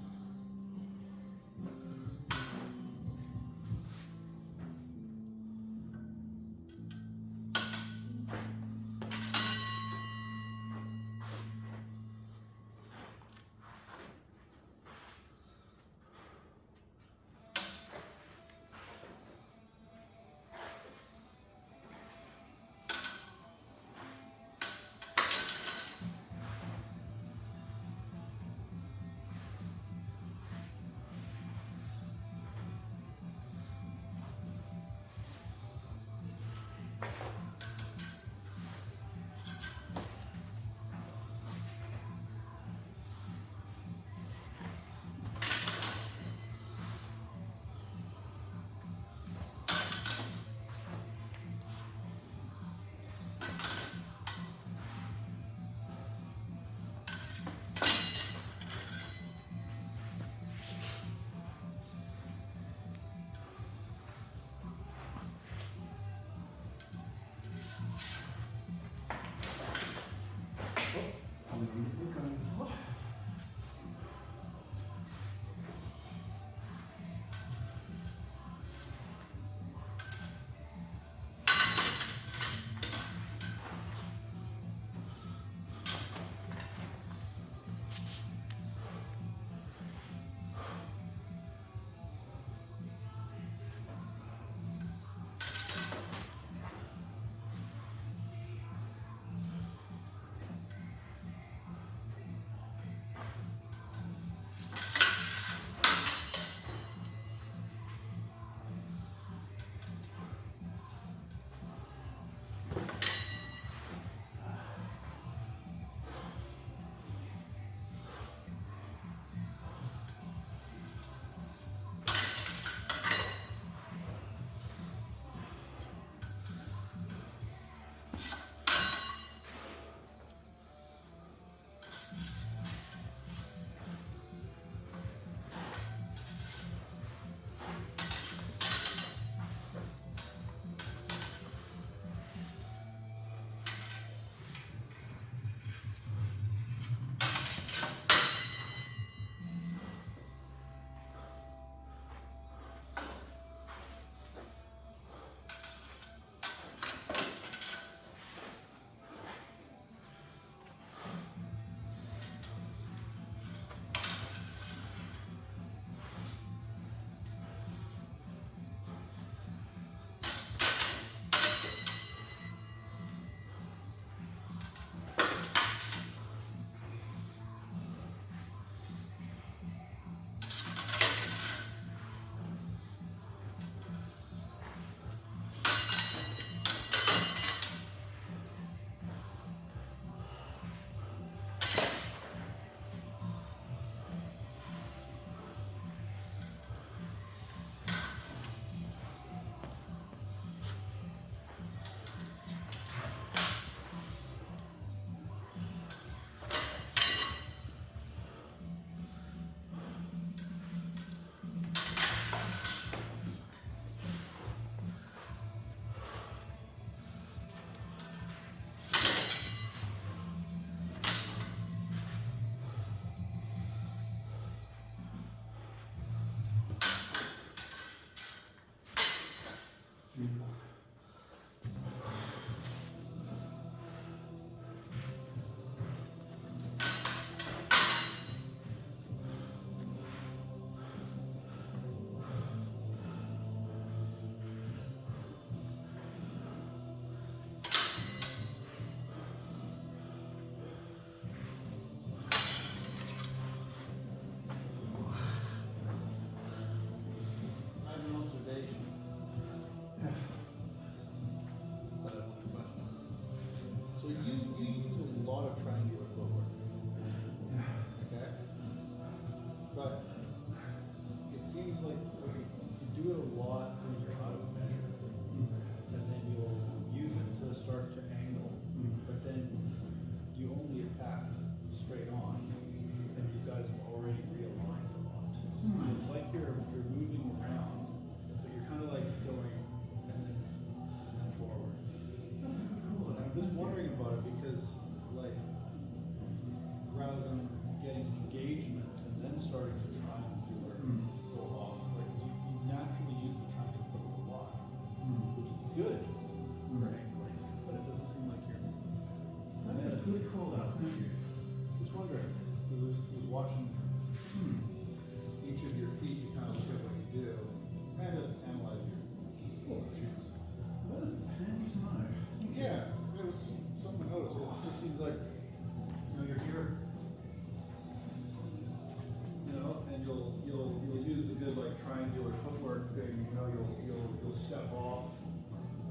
triangular footwork thing, you know, you'll step off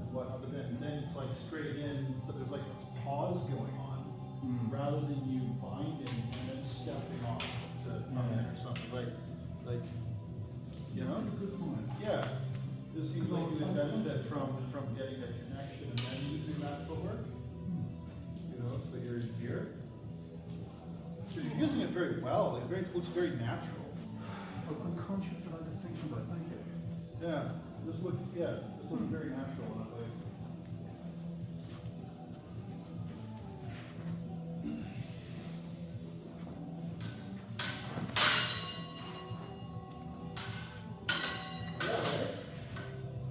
and whatnot, but then it's like straight in, but there's like this pause going on, rather than you binding and then stepping off to come in or something, like, you know? Good point. Yeah, this seems like you would benefit from getting a connection and then using that footwork, you know, so you're in gear. So you're using it very well, like it looks very natural. I'm conscious of that distinction, but thank you. Yeah, this looks very natural in that way.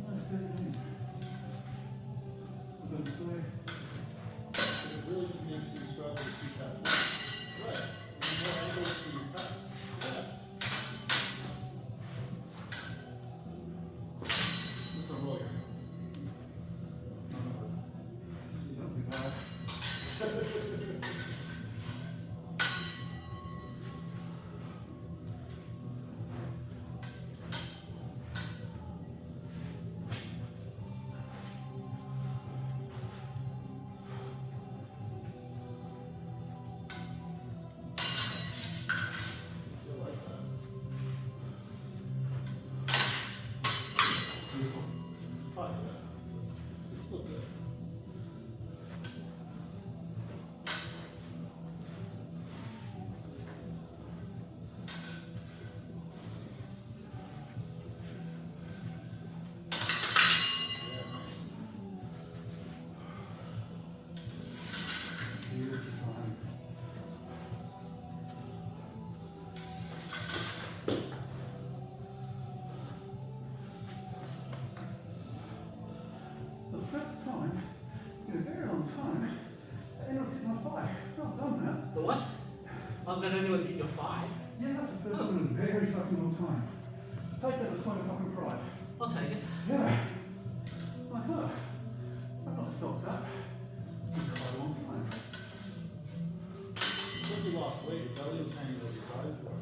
Nice setting. I'm going to say, It really just makes you struggle to keep that foot. Right. And more angles for your cut. Yeah. Just a roll your you know, we've had Feel like that. beautiful. Probably good. It's still good. Yeah, nice. Beautiful time. For the first time in a very long time, anyone's hit my fire. Well done, man. The what? Oh, that anyone's hit your thigh? Yeah, that's the first one in a very fucking long time. Take that as a point of fucking pride. I'll take it. Yeah. Like, huh. I've not felt that in quite a long time. Because you lost weight, your belly was hanging over your side more.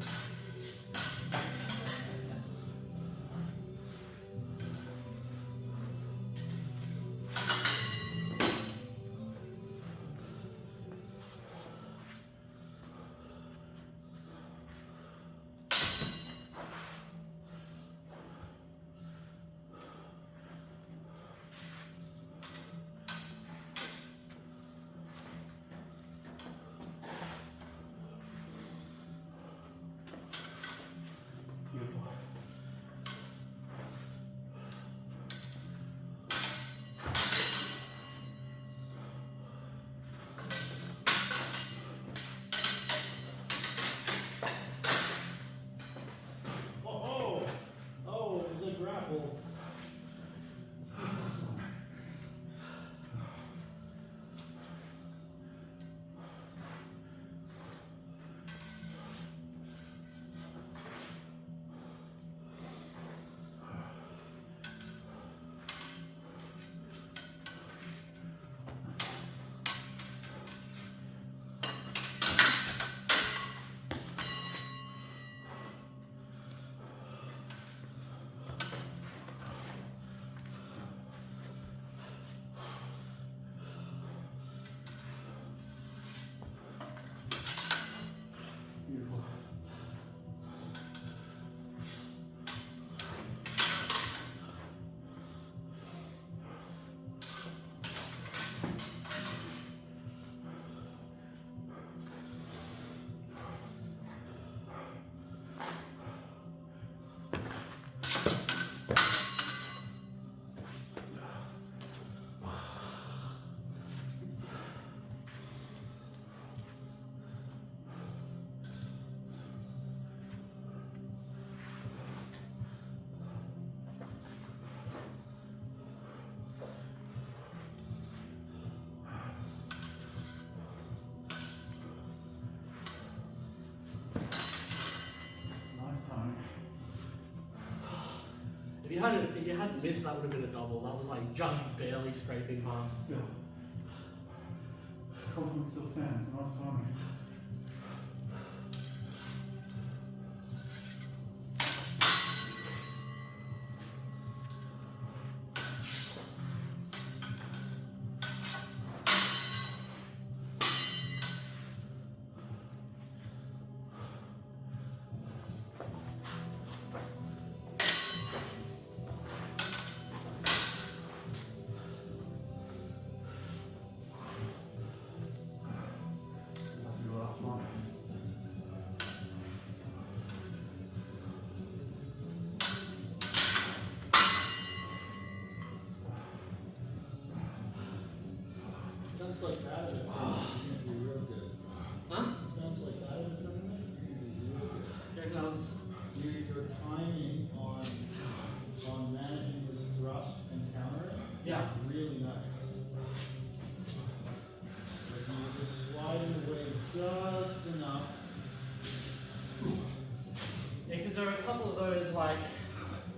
Beautiful. Oh, it was a grapple. Beautiful. Nice time. If you hadn't missed, that would have been a double. That was like just barely scraping past. Still. Compliment still stands. Nice timing. because I was. Your timing on managing this thrust and counter Yeah. really nice. Like you were just sliding away just enough. Yeah, because there are a couple of those like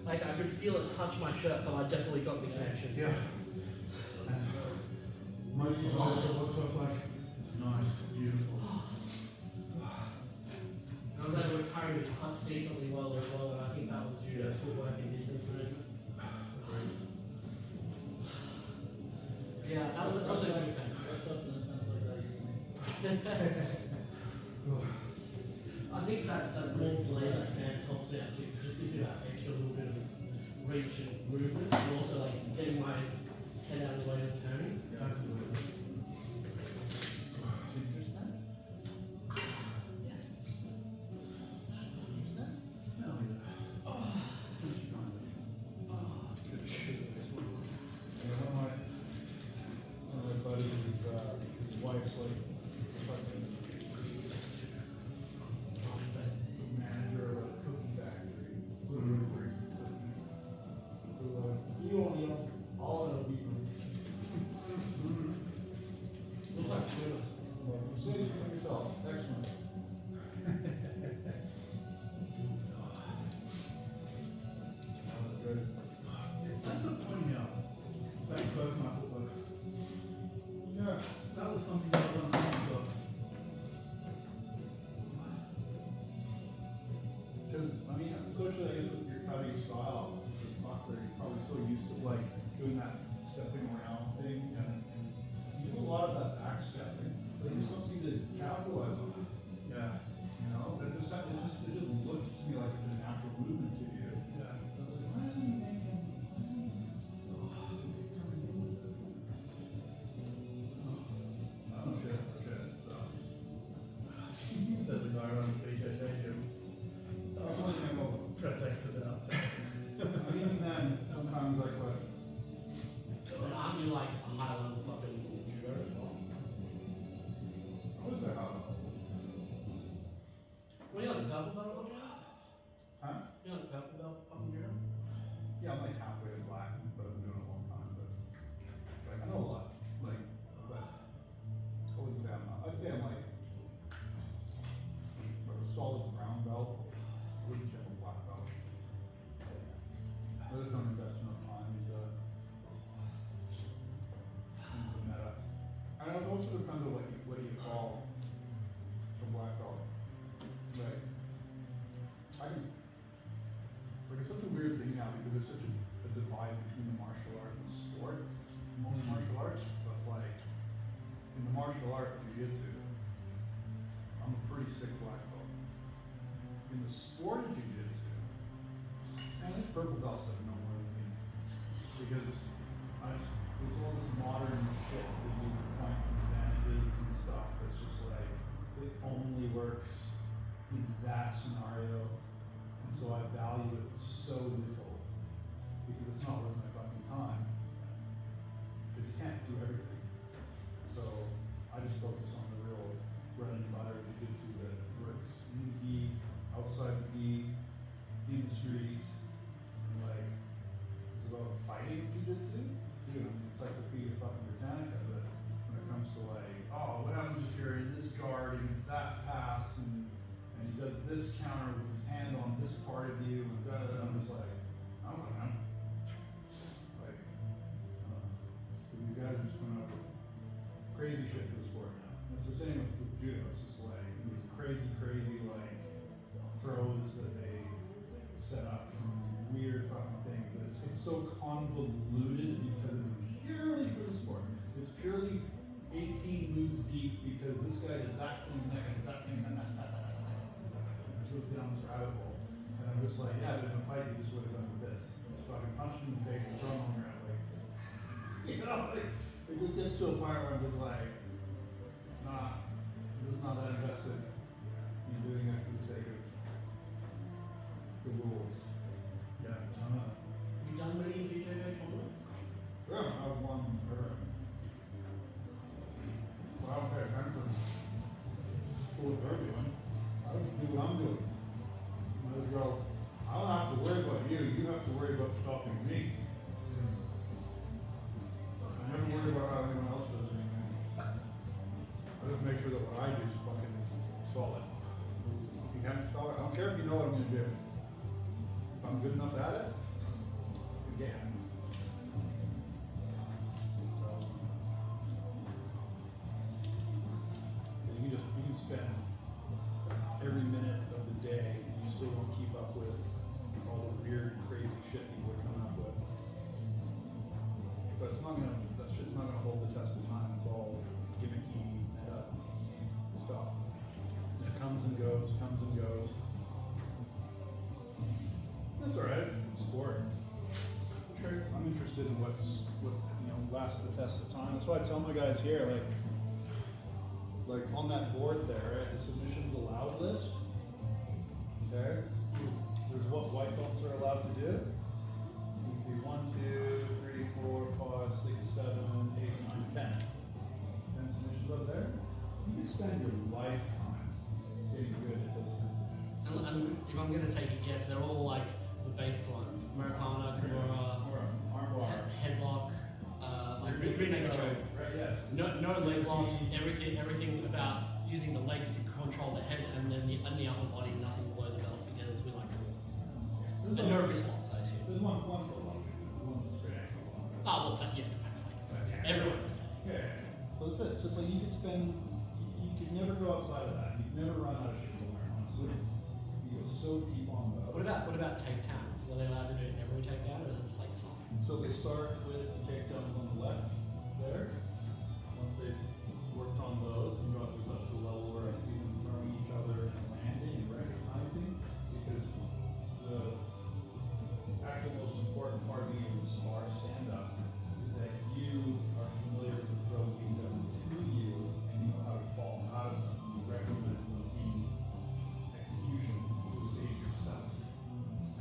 I could feel it touch my shirt, but I definitely got the connection. Yeah. Most of the time, so it's like nice, beautiful. I was able to carry the cuts decently well as well, and I think that was due to footwork and distance management. Yeah, that was a good defense. What's up in the fence like that? I think that more blade stance helps me out too. Just gives me that extra little bit of reach and movement, and also like getting my head out of the way of turning. Absolutely. Yes. One of my buddies, his wife's like fucking manager of a cookie factory. You only own all of the wheat rooms. Looks like tuna. Like, you say it for yourself. Excellent. Good. Thanks for pointing out that quirk in my footwork. Yeah. That was something that I was unconscious of. Because, I mean, especially I guess with your cutting style, with Buckler, you're probably so used to like doing that stepping around thing, and you do a lot of that back stepping, but you just don't seem to capitalize on it. Yeah. You know, it just looked to me like such a natural movement to you. Yeah. I was like, why isn't he making? I don't know shit. So. Says the guy running the BJJ gym. Press X to that. I mean, even then, sometimes I question. But aren't you like a high level fucking judo as well? What is that? How? What are you like, purple belt or judo? Huh? You like purple belt fucking judo? Yeah, I'm like halfway to black, but I've been doing it a long time. But like, I know a lot. Like, but I wouldn't say I'm not. I'd say I'm like a solid brown belt. I wouldn't say I'm a black belt. I just don't invest enough time into the meta. And it also depends on what do you call a black belt, right? I can. Like, it's such a weird thing now because there's such a divide between the martial art and sport. Most martial arts, so it's like, in the martial art, jiu-jitsu, I'm a pretty sick black belt. In the sport of jiu-jitsu, man, these purple belts have no more than me. Because there's all this modern shit that you for points and advantages and stuff that's just like, it only works in that scenario. And so I value it so little because it's not worth my fucking time. Because you can't do everything. So I just focus on the real bread and butter jiu-jitsu that works in the gi, outside the gi, in the street. And like, it's about fighting jiu-jitsu. Dude, I'm an encyclopedia fucking Britannica, but when it comes to like, oh, what happens if you're in this guard against that pass and he does this counter with his hand on this part of you, and I'm just like, I don't know. Like, these guys are just coming up with crazy shit for the sport now. And it's the same with judo. It's just like these crazy like throws that they set up from weird fucking things. It's so convoluted because it's purely for the sport. It's purely 18 moves deep because this guy does that thing, and that guy does that thing, and that. Goes down this rabbit hole, and I'm just like, yeah, but in a fight you just would have done with this. So I can punch him in the face and throw him on the ground, like, you know, like, it just gets to a point where I'm just like, nah, I'm just not that invested in doing it for the sake of the rules. Yeah, I don't know. You done many BJJ tournaments? Yeah, I've won her. Well, I don't pay attention to what they're doing. I just do what I'm doing. stopping me. I never worry about how anyone else does anything. I just make sure that what I do is fucking solid. If you can't stop it, I don't care if you know what I'm gonna do. If I'm good enough at it, it's gonna get me. You can spend every minute of the day and you still won't keep up with all the weird, crazy shit people are coming up with. But it's not gonna, that shit's not gonna hold the test of time. It's all gimmicky, meta stuff. And it comes and goes, comes and goes. That's alright, it's sport. Sure. I'm interested in what lasts the test of time. That's why I tell my guys here, like on that board there, right, the submissions allowed list. Okay. There's what white belts are allowed to do. You can see 1, 2, 3, 4, 5, 6, 7, 8, 9, 10. 10 submissions up there. You can spend your lifetime getting good at those submissions. And if I'm going to take a guess, they're all like the basic ones: Americana, Kimura, armbar, headlock, like rear naked choke. Right. Yes. No leg locks. Everything about using the legs to control the head, and then the upper body, nothing below the belt, because we like to. And no wrist locks, I assume. There's one foot lock, one straight ankle lock. Oh well, that's like everyone knows that. Yeah. So that's it. So it's like you could never go outside of that. You'd never run out of shit to learn, honestly. You go so deep on the. What about takedowns? Are they allowed to do every takedown, or is it just like some? So they start with the takedowns on the left there. Once they've worked on those and brought these up to the level where I see them throwing each other and landing and recognizing, because the actual most important part of being able to spar stand up is that you are familiar with the throws being done to you and you know how to fall out of them. You recognize them being execution to save yourself.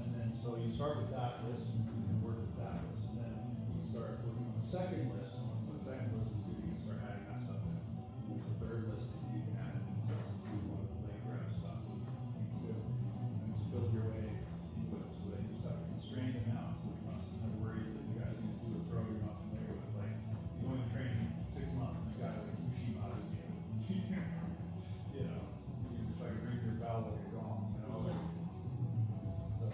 And then so you start with that list and you can work with that list, and then you start working on the second list. And once the second list is good, you can start adding that stuff in. The third list that you can add in starts to do one of the leg grab stuff. You can and just build your way into it, so that you just have to constrain them out, so you're not sitting there worried that you guys can do a throw you're not familiar with. Like you go into training 6 months and you got like Ushima's, you know, you just like ring your bell like a gong, you know. Like, so.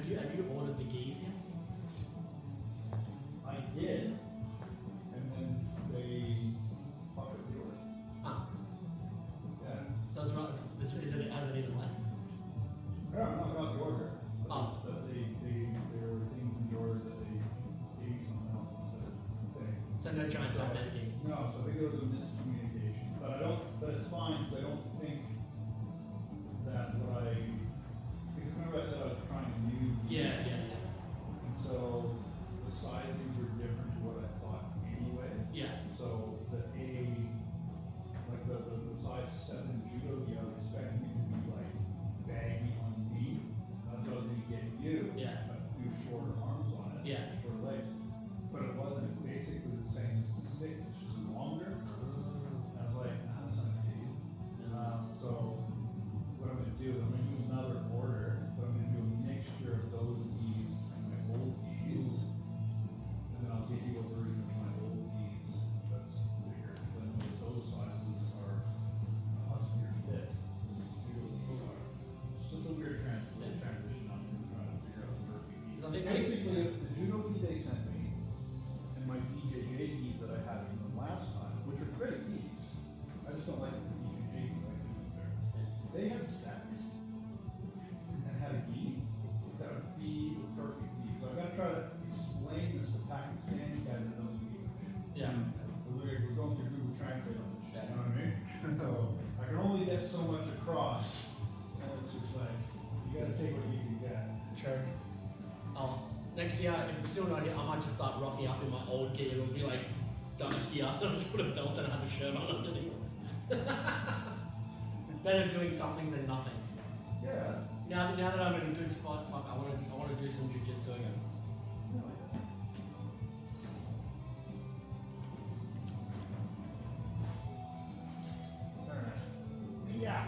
Have you ordered the gis yet? I did, and then they fucked up the order. Ah, Yeah. so it's not. Has it even left? No, not the order. But Oh. but there were things in the order that they gave me something else instead of the thing. So no chance of that gig. No, so I think there was a miscommunication. But it's fine, because I don't think that because remember I said I was trying new. Yeah. And so the sizings were different to what I thought anyway. Yeah. So the size 7 judo gi, I was expecting it to be like baggy on me. That's what I was going to get you. Yeah. But do shorter arms on it. Yeah. Shorter legs. But it wasn't. It's basically the same as the 6. It's just longer. And I was like, that's not good. So what I'm going to do is I'm going to do another order, but I'm going to do a mixture of those gis and my old gis. And then I'll give you a version of my old gis that's bigger. Then those sizes are huskier fit. It's just a weird transition on trying to figure out the perfect gi. So I think Basically, if the judo gi they sent me and my BJJ gis that I had from them last time, which are great gis, I just don't like the BJJ gi like they had sex and had a gi, that would be the perfect gi. So I've got to try to explain this to Pakistani guys that don't speak English. Yeah. We're going through Google Translate on this shit, you know what I mean? So I can only get so much across, and it's just like, you gotta take what you can get. Sure. Oh, next year, if it's still not here, I might just start rocking up in my old gear. It'll be like done here. I'll just put a belt and have a shirt on underneath. Better doing something than nothing. Yeah. Now that I'm in a good spot, fuck, I want to do some jiu-jitsu again. Yeah.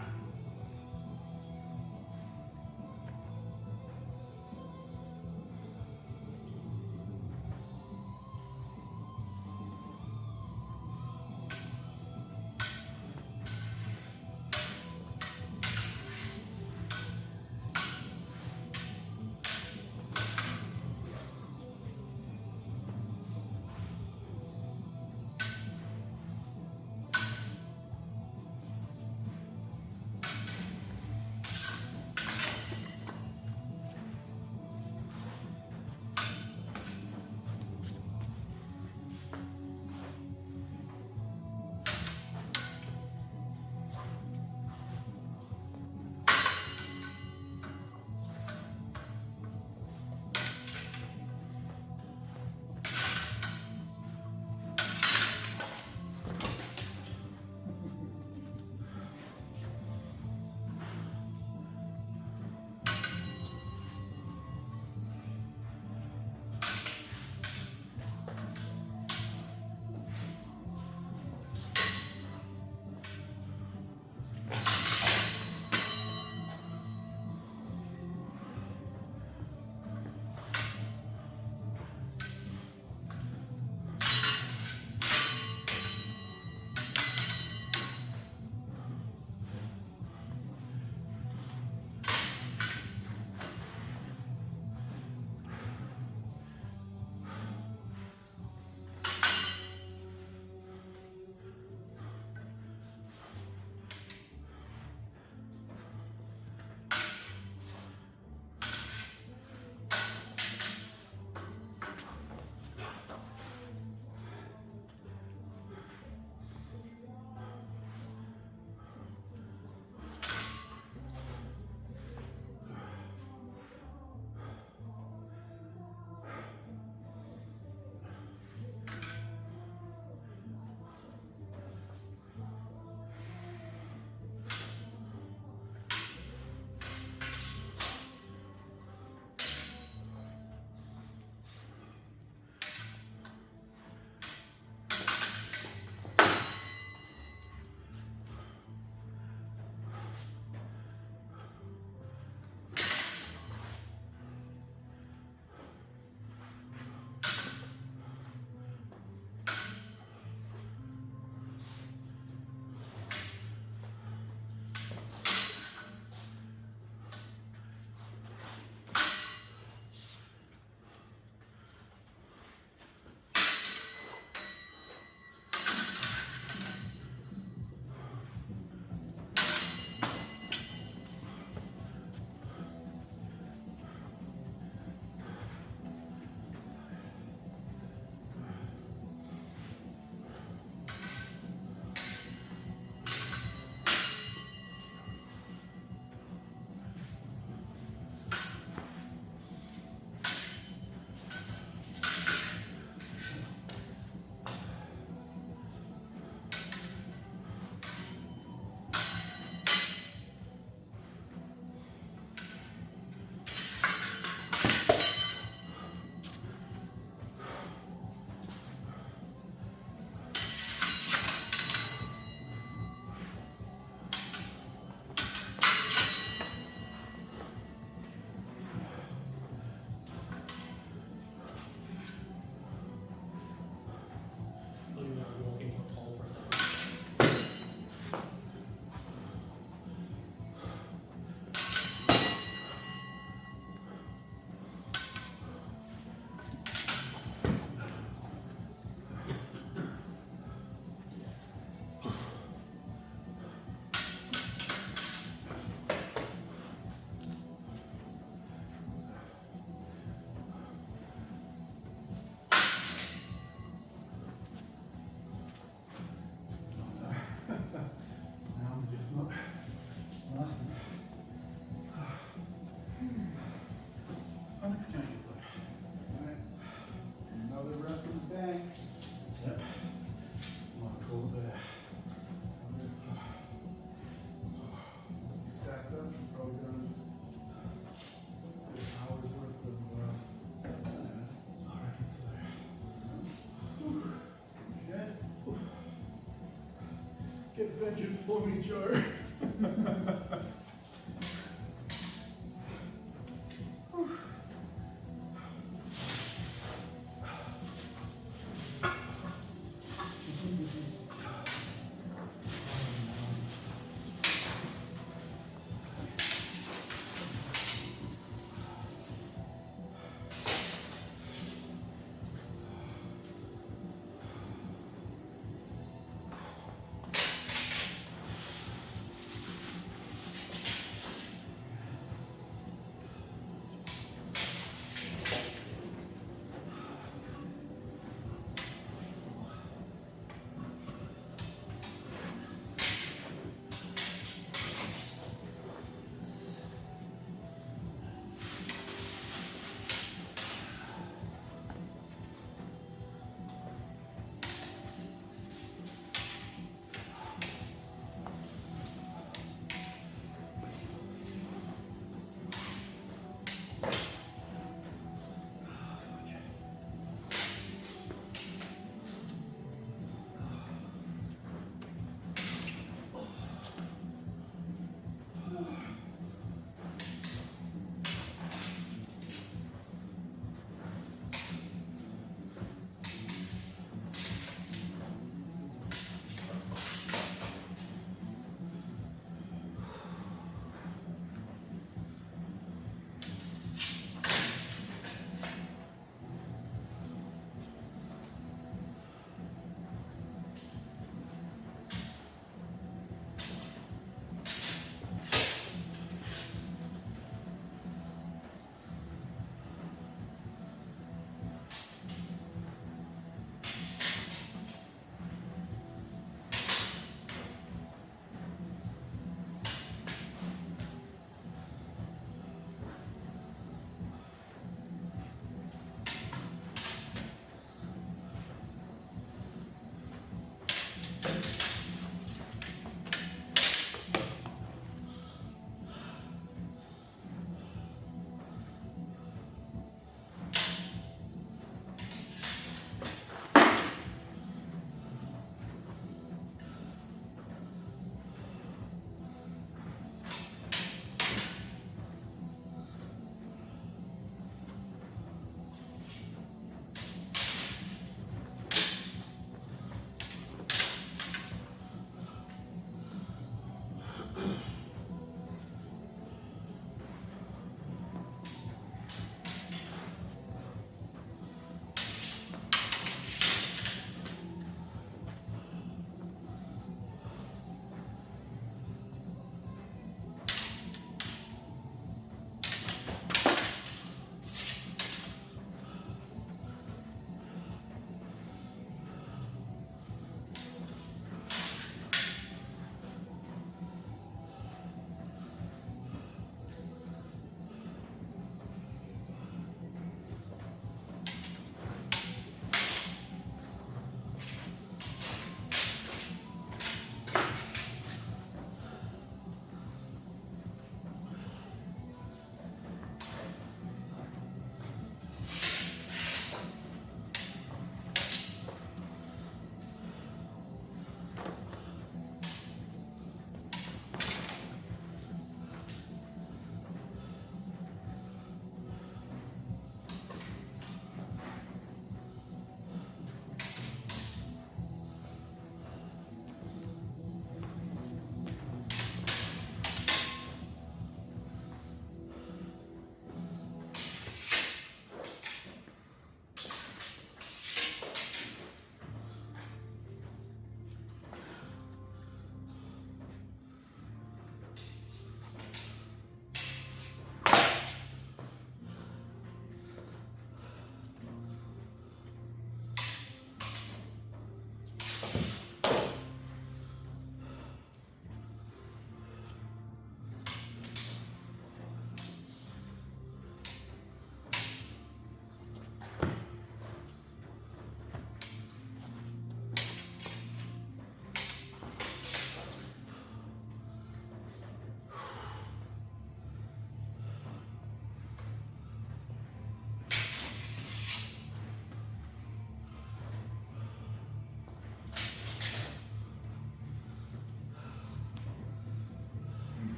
vengeance for me, Joe.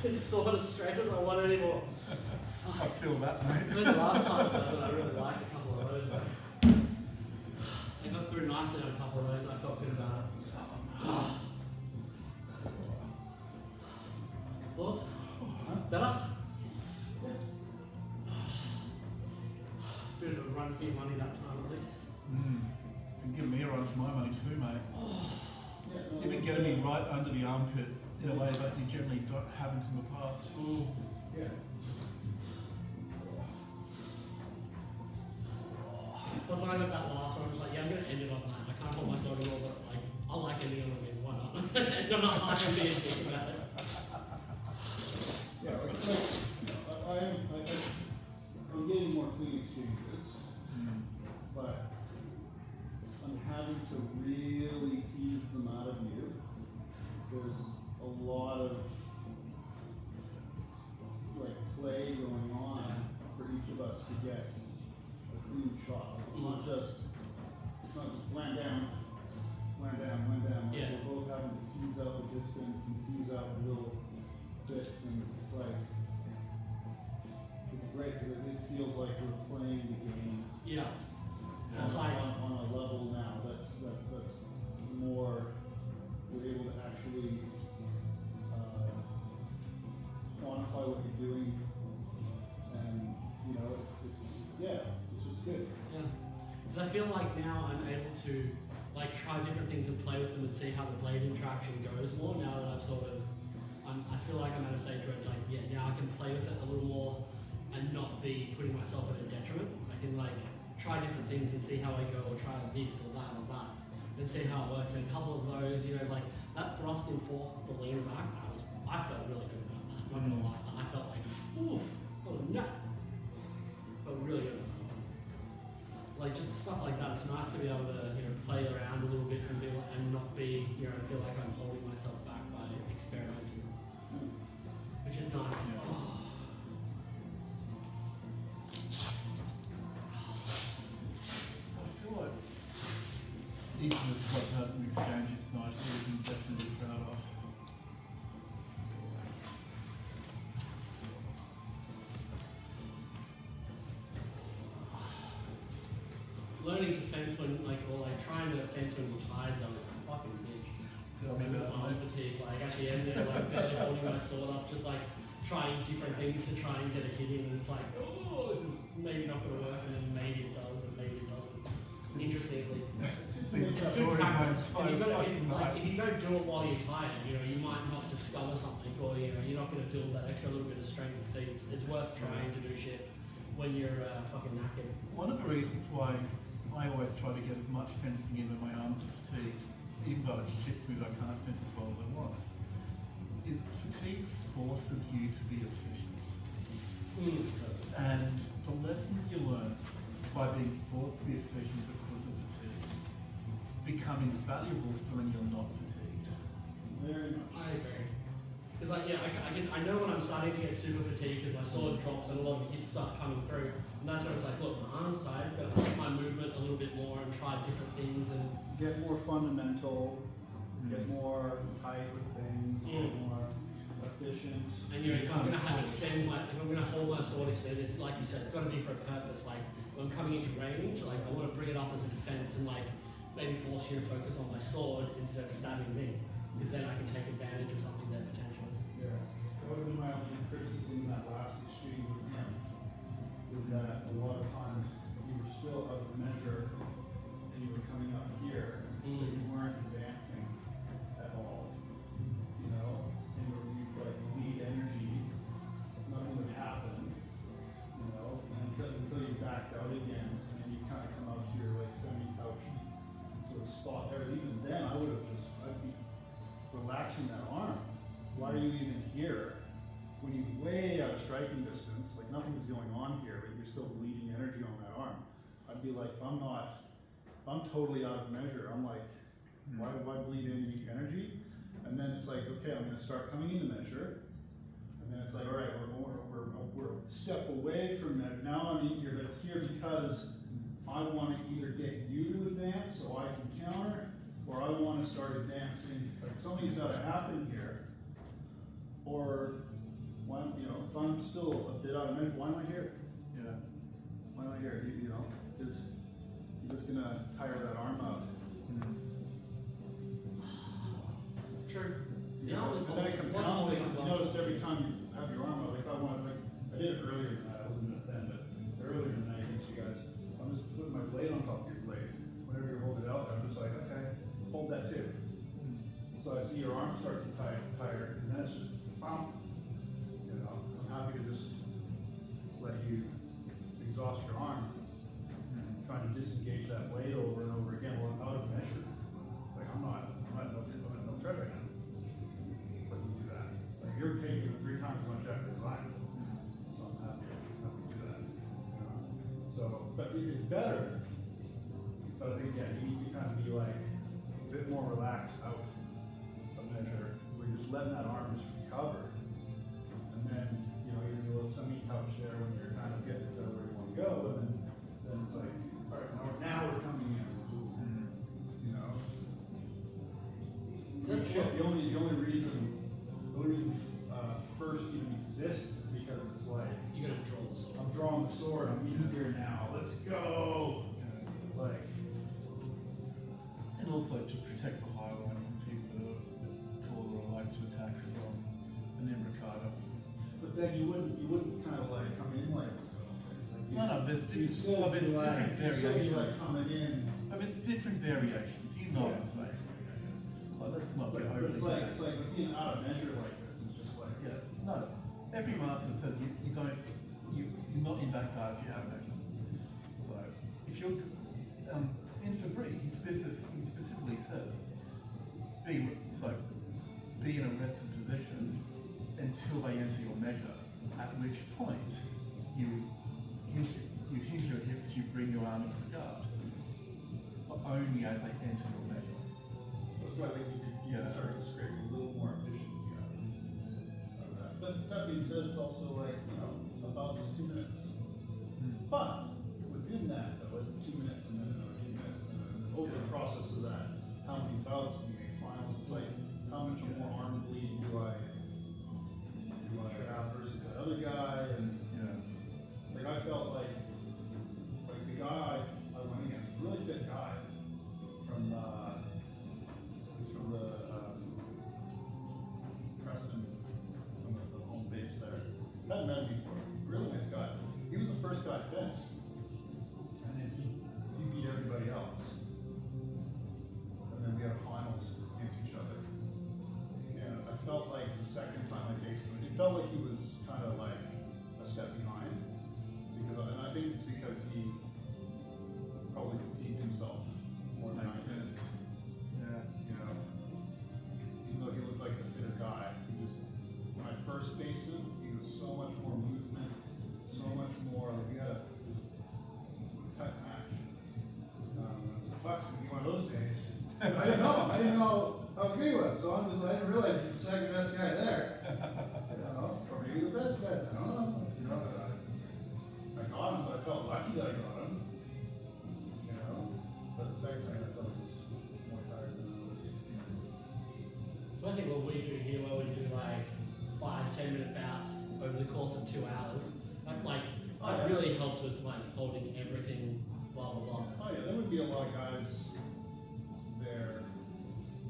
it's sort of straight as I want anymore. I feel that, mate. When the last time I really liked a couple of those. I got through nicely on a couple of those. I felt good about it. Thoughts? Better? Bit of a run for your money that time at least. And give me a run for my money too, mate. You've been getting me right under the armpit in a way that you generally haven't in the past. Yeah. That's when I got that last one. I was like, yeah, I'm going to end it on that. I can't hold my sword anymore, but like, I like ending on it. Why not? I'm not hard to be thinking about it. Yeah, it's like, I'm getting more clean exchanges, but I'm having to really tease them out of you. There's a lot of like play going on for each of us to get a clean shot. It's not just land down, land down, land down. Yeah. We're both having to tease out the distance and tease out little bits, and like it's great because it feels like we're playing the game. Yeah. On, It's like, on a level now that's more, we're able to actually quantify what you're doing, and you know it's just good. yeah. Because I feel like now I'm able to like try different things and play with them and see how the blade interaction goes more now that I've sort of, I feel like I'm at a stage where like, yeah, now I can play with it a little more and not be putting myself at a detriment. I can like try different things and see how I go, or try this or that, and see how it works. And a couple of those, you know, like that thrust and forth with the lean back, I felt really good about that. I'm not gonna lie, I felt like, ooh, that was nuts. Felt really good. Like just stuff like that. It's nice to be able to, you know, play around a little bit and not be, you know, feel like I'm holding myself back by experimenting, which is nice. Oh. I feel like each of us got to have some exchanges tonight that we can definitely be proud of. Learning to fence when, like, or like trying to fence when you're tired though is a fucking bitch. Tell me about I'm that. fatigue. Like at the end there, like barely holding my sword up, just like trying different things to try and get a hit in, and it's like, oh, this is maybe not going to work, and then maybe it does, and maybe it doesn't. Interesting, at least. Big It's story, good practice. mate. Because you've got to, Fucking like, night. if you don't do it while you're tired, you know, you might not discover something, or you know, you're not going to build that extra little bit of strength. So it's worth trying to do shit when you're fucking knackered. One of the reasons why I always try to get as much fencing in when my arms are fatigued, even though it shits me that I can't fence as well as I want, is fatigue forces you to be efficient. And the lessons you learn by being forced to be efficient because of fatigue become invaluable for when you're not fatigued. Very much. I agree. Because like, yeah, I know when I'm starting to get super fatigued because my sword drops and a lot of hits start coming through. And that's where it's like, look, my arm's tired, but I'll make my movement a little bit more and try different things. And Get more fundamental, get more tight with things, get more efficient. you know, if I'm gonna if I'm gonna hold my sword extended, like you said, it's got to be for a purpose. Like when I'm coming into range, like I want to bring it up as a defense and like maybe force you to focus on my sword instead of stabbing me, because then I can take advantage of something there potentially. Yeah. That would have been my only criticism in that last exchange with him, is that a lot of times you were still out of measure and you were coming up here, but you weren't advancing at all. You know? And you like bleed energy, nothing would happen, you know, until you backed out again, and then you kind of come out here like semi-couch sort of spot there. Even then I'd be relaxing that arm. Why are you even here? When he's way out of striking distance, like nothing's going on here, but you're still bleeding energy on that arm. I'd be like, if I'm totally out of measure, I'm like, why bleed any energy? And then it's like, okay, I'm gonna start coming into measure. And then it's like, all right, we're a step away from that. Now I'm here, but it's here because I want to either get you to advance so I can counter, or I want to start advancing. Like something's got to happen here, Or why, you know, if I'm still a bit out of measure, why am I here? Yeah. Why am I here? You know, because you're just gonna tire that arm out. True. You know, and then it compounds. Like, you noticed every time you have your arm out, like I wanted, like I did it earlier than that. I wasn't this then, but earlier than that against you guys, I'm just putting my blade on top of your blade. Whenever you hold it out, I'm just like, okay, hold that too. So I see your arm start to tire, and then it's just, bump. You know, I'm happy to just let you exhaust your arm, trying to disengage that blade over and over again. Well, I'm out of measure. Like I'm at no threat right now. But you do that. Like you're taking 3 times as much effort as I am. So I'm happy to do that. You know? So, but it's better. But I think, yeah, you need to kind of be like a bit more relaxed out of measure. Where you're just letting that arm just recover. And then, you know, you're in a little semi-couch there when you're kind of getting to where you want to go. And then it's like, all right, now we're coming in. You know? The only reason first even exists is because it's like, You're gonna draw the sword. I'm drawing the sword, I'm in here now, let's go! Like, And also to protect the highline from people that are taller or like to attack from an imbricata. but then you wouldn't kind of like come in like this. Like No, there's you'd different, still well, there's be like, different you'd still be like variations. coming in. There's different variations, you know what I'm saying. Like, let's not get But overly it's like being out of measure like this is just like, Yeah, no. Every master says you're not in that guard if you have measure. So if you're in Fabri, he specifically says be in a rested position until they enter your measure. At which point you hinge your hips, you bring your arm into the guard, but only as they enter your measure. that's why I think you can start to scrape a little more efficiency out of that. But that being said, it's also like, you know, about 2 minutes. But within that, though, it's 2 minutes and then another 2 minutes, and then over the process of that, how many bouts do you make finals? It's like, how much more arm bleed do I have versus that other guy? And like I felt like the guy I went against, really fit guy from the Preston, from the home base there. Hadn't met him before. Really nice guy. He was the first guy fenced, and then he beat everybody else. And then we had finals against each other. And I felt like the second time I faced him, it felt like he was kind of like a step behind. And I think it's because he probably fatigued himself more than I did. Yeah. You know, even though he looked like the fitter guy, when I first faced him, he was so much more movement, so much more, like we had a tight match. Bucks would be one of those days. I didn't know how good he was, so I didn't realize he was the second best guy there. You know, or maybe the best guy, I don't know. You know, I got him, but I felt lucky that I got him. You know, but the second time I felt he was more tired than I was. So I think what we do here, where we do like 5-10 minute bouts over the course of 2 hours, that really helps with like holding everything, blah blah blah. Oh yeah, there would be a lot of guys there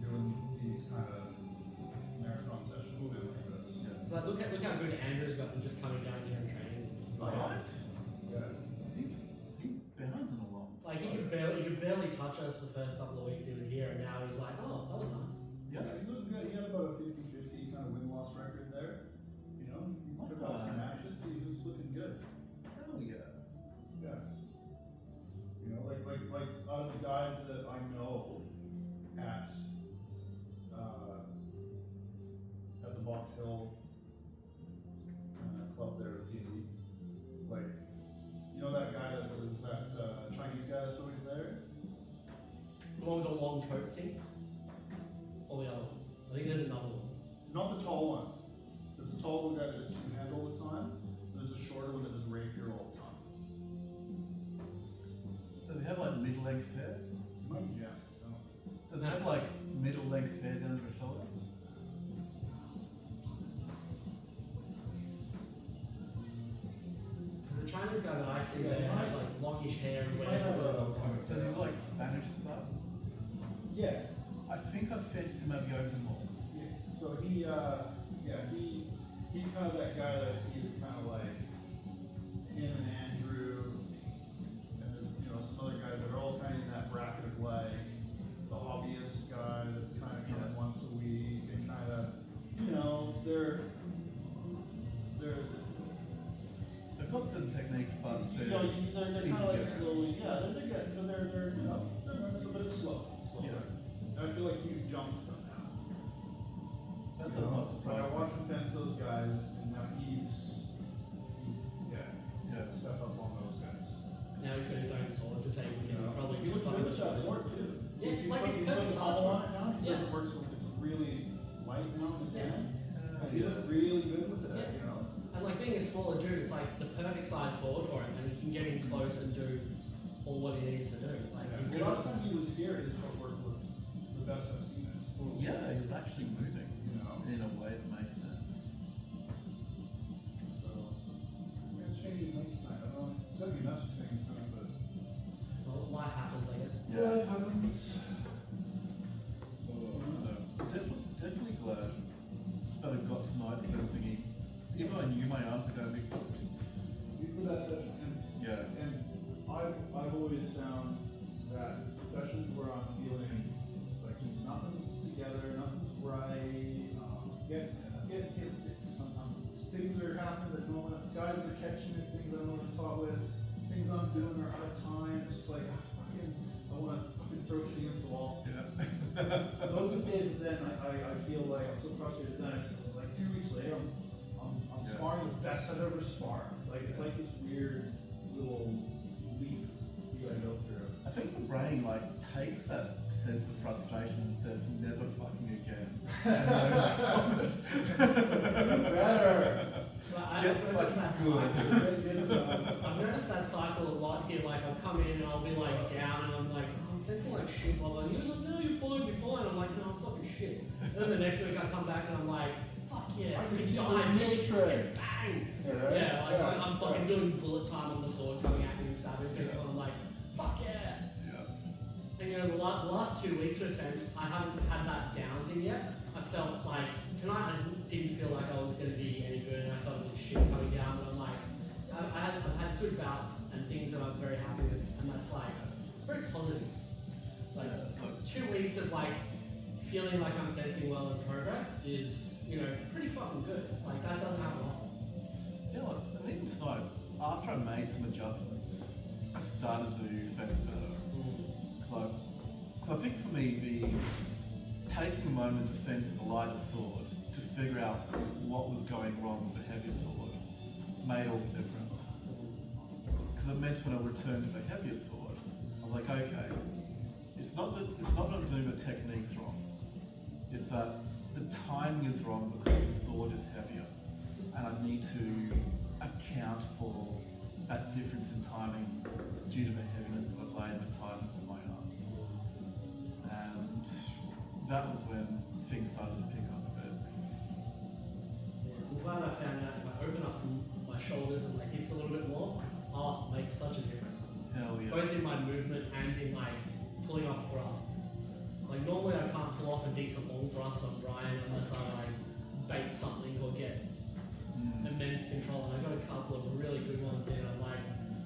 doing these kind of marathon sessions like this. It's like look how good Andrew's got from just coming down here and training. Right. Yeah. He's bounding along. Like he could barely touch us the first couple of weeks he was here, and now he's like, oh, that was nice. Yeah, he was good. He had about a 50-50 kind of win-loss record there. You know, he took out some matches. He was looking good. Hell yeah. Yeah. You know, like out of the guys that I know at the Box Hill club there at D&D, like, you know that guy that was that Chinese guy that's always there? The one with the long coat thing? Or the other one? I think there's another one. Not the tall one. There's a tall one guy that does two-hand all the time. There's a shorter one that does rapier all the time. Does he have like middle leg fair? He might be Jack. I don't know. Does he have like middle leg fair down to the shoulder? Chinese guy that I see there has like longish hair and He wears might a have little coat. Does he like Spanish stuff? Yeah. I think I fenced him at the open wall. Yeah. So he's kind of that guy that I see is kind of like him and Andrew, and there's some other guys that are all kind of in that bracket of like the hobbyist guy that's kind of coming once a week and kind of they've got some techniques, but they're kind of like slowly, they're good, but they're learning, but it's slow. Yeah. I feel like he's jumped from now. That does not Like surprise I me. watched him fence those guys, and now he's step up on those guys. Now he's got his own sword to take with him. Probably He looks good with that sword. sword too. Yeah, He's like put- it's he's put perfect the size ball for on it now. He Yeah. says it works. It's really light now in his Yeah. hand. He looked really good with it. Yeah. And like being a smaller dude, it's like the perfect size sword for him, and he can get in close and do all what he needs to do. It's like he's The good. last time he was here, his footwork was the best I've seen it. Yeah, he's actually moving in a way that makes sense. So, it's changing late tonight. I don't know. Send me a message saying it's coming, but Well, life happens, I guess. it happens. Definitely glad that I got tonight sensing even I knew my arms are going to be fucked. These are the best sessions. And I've always found that it's the sessions where I'm feeling like just nothing's together, nothing's right. Things are happening that no one, guys are catching it, things I don't know what to talk with, things I'm doing are out of time. It's just like I want to fucking throw shit against the wall. Yeah. Those are days that then I feel like I'm so frustrated. Then like 2 weeks later, I'm sparring the best I've ever sparred. Like it's like this weird little leap you gotta go through. I think the brain like takes that sense of frustration and says never fucking again. And moves from it. Better. But Get I've noticed that fucking good. cycle. I've noticed that cycle a lot here. Like I'll come in and I'll be like down and I'm like, oh, I'm fencing like shit. Blah blah. And he's like, no, you're fine, you're fine. I'm like, no, I'm fucking shit. And then the next week I come back and I'm like, fuck yeah, I can fucking see the die, bitch, matrix. fucking bang. Yeah, Yeah, like I'm fucking doing bullet time on the sword, coming at me and stabbing people. And I'm like, fuck yeah. And the last 2 weeks with fence, I haven't had that down thing yet. I felt like tonight I didn't feel like I was going to be any good, and I felt a bit shit coming down. But I'm like, I've had good bouts and things that I'm very happy with, and that's like very positive. Like 2 weeks of like feeling like I'm fencing well in progress is pretty fucking good. Like that doesn't happen often. You know what? And even tonight, after I made some adjustments, I started to fence better. Because I think for me, taking a moment to fence the lighter sword to figure out what was going wrong with the heavier sword made all the difference. Because it meant when I returned to the heavier sword, I was like, okay, it's not that I'm doing the techniques wrong. It's that the timing is wrong because the sword is heavier, and I need to account for that difference in timing due to the heaviness of the blade and the tightness of my arms. And that was when things started to pick up a bit. I'm glad I found out if I open up my shoulders and my hips a little bit more, it makes such a difference. Hell yeah. Both in my movement and in like pulling off thrusts. Like normally I can't pull off a decent long thrust on Brian unless I like bait something or get immense control. And I got a couple of really good ones in. I'm like,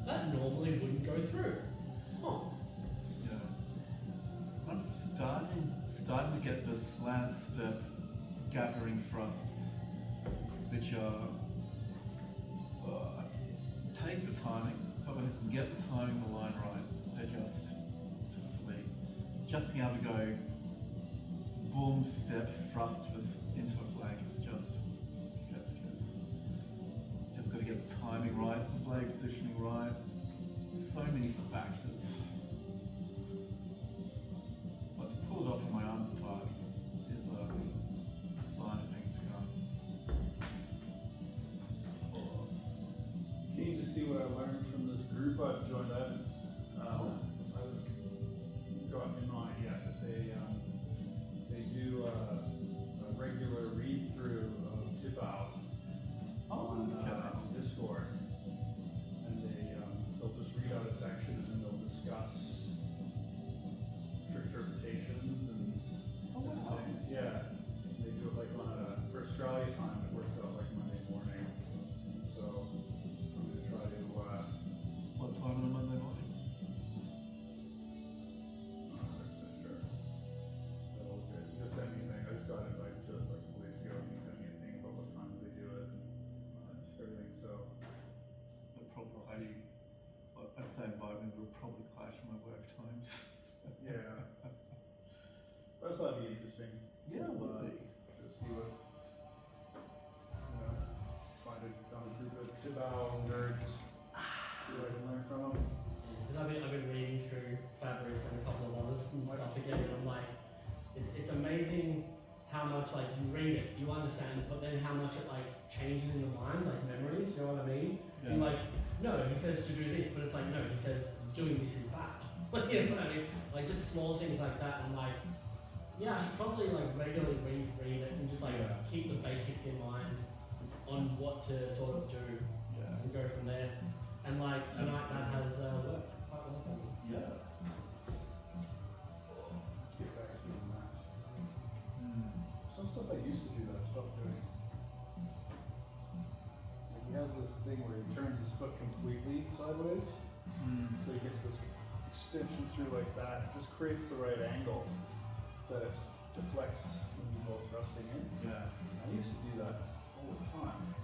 that normally wouldn't go through. Huh. Yeah. I'm starting to get the slant step gathering thrusts, which are take the timing, but when I can get the timing, the line right, they're just sweet. Just being able to go boom, step, thrust into a flank is just chef's kiss. Just got to get the timing right, the blade positioning right. So many factors. But to pull it off with my arms are tight is a sign of things to come. Keen to see what I learned from this group I've joined. I haven't gotten in on it yet, but they do a regular read through of Tip Out on Discord, and it will probably clash with my work times. Yeah. But I thought it'd be interesting. Yeah, it would be. To see what, you know, find a group of Tibau nerds, see what I can learn from them. Because I've been reading through Fabrice and a couple of others and stuff again, and I'm like, it's amazing how much like you read it, you understand it, but then how much it like changes in your mind, like memories. You know what I mean? Yeah. You're like, no, he says to do this, but it's like, no, he says doing this is bad. Like, you know what I mean? Like just small things like that. I'm like, yeah, I should probably like regularly read it and just like keep the basics in mind on what to sort of do and go from there. And like tonight that has worked quite well for me. Yeah. Get back to doing that. Some stuff I used to do that I've stopped doing. Like he has this thing where he turns his foot completely sideways. So he gets this extension through like that. It just creates the right angle that it deflects when you go thrusting in. Yeah. I used to do that all the time.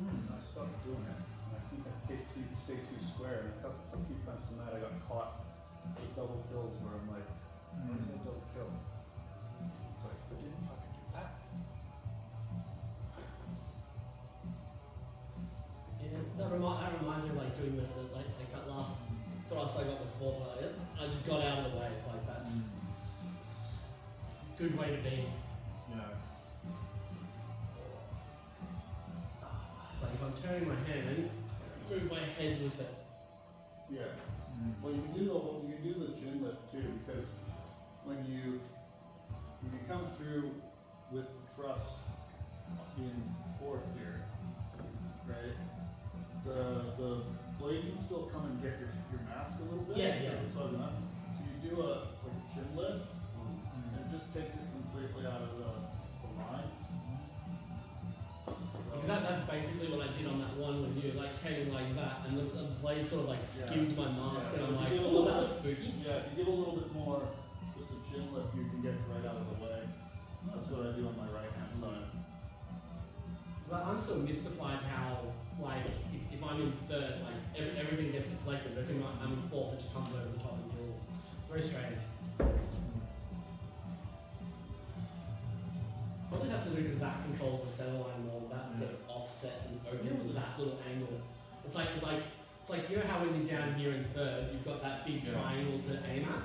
And I stopped doing it. And I think in case you stay too square, and a few times from that I got caught with double kills where I'm like, where's that double kill? It's like, I didn't fucking do that. Yeah, that reminds me of like doing the like that last thrust I got with fourth like I just got out of the way. Like that's good way to be. Yeah. Like if I'm turning my hand, move my head with it. Yeah. Well, you can do the chin lift too, because when you come through with the thrust in fourth gear, right? The blade can still come and get your mask a little bit. Yeah. So you do a chin lift, and it just takes it completely out of the line. Because that's basically what I did on that one when you like came like that, and the blade sort of like skimmed my mask, and So I'm if like, you give a oh, little that was bit- spooky. Yeah, if you give a little bit more, just a chin lift, you can get right out of the way. That's what I do on my right hand side. Like, I'm still mystified how like if I'm in third, like everything gets deflected, but if I'm in fourth, it just comes over the top and kill. Very strange. Probably has to do because that controls the center line more. That gets offset and open with that little angle. It's like you know how when you're down here in third, you've got that big triangle to aim at.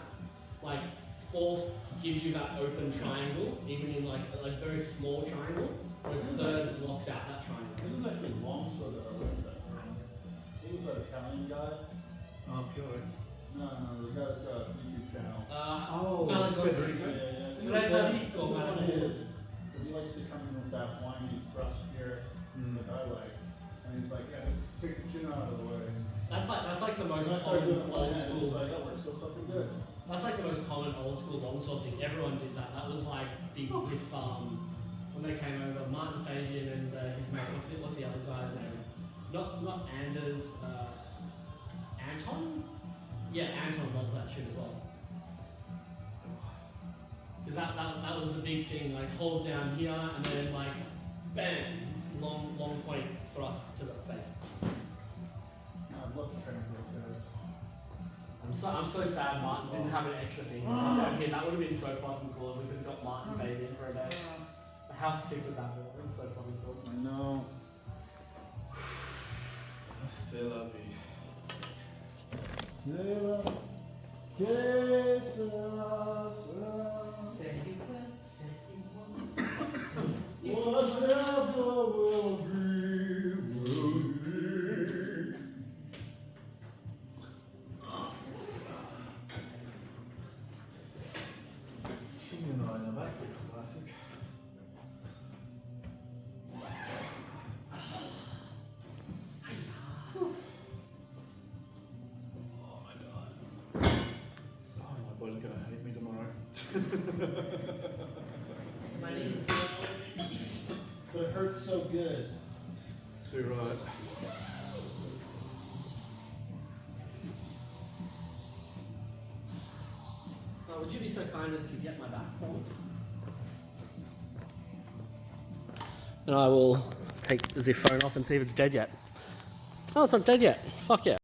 Like fourth gives you that open triangle, even in like a very small triangle. Whereas third blocks out that triangle. It was actually Longsword that I learned that from. He was that Italian guy. Fiore. No, the guy that's got a YouTube channel. Federico. Federico. One of his. Because he likes to come in with that windy thrust here that I like. And he's like, yeah, just take the chin out of the way. That's like the most And I started doing common it with my old hand, school. it's like, that works so fucking good. That's like the most common old school longsword thing. Everyone did that. That was like big with when they came over. Martin Fabian and his mate. What's the other guy's name? Not Anders. Anton. Yeah, Anton loves that shit as well. Because that was the big thing. Like hold down here and then like bam, long point thrust to the face. I'd love to train with those guys. I'm so sad Martin didn't have an extra thing to come down here. That would have been so fucking cool if we could have got Martin Fabian for a day. How sick would that be? It was so fucking cool. I know. C'est la vie. Whatever will be, will be. Now that's the classic. Oh my god. Oh, my body's gonna hate me tomorrow. My knees But it hurts so good. Too right. would you be so kind as to get my back point? And I will take the phone off and see if it's dead yet. Oh, it's not dead yet. Fuck yeah.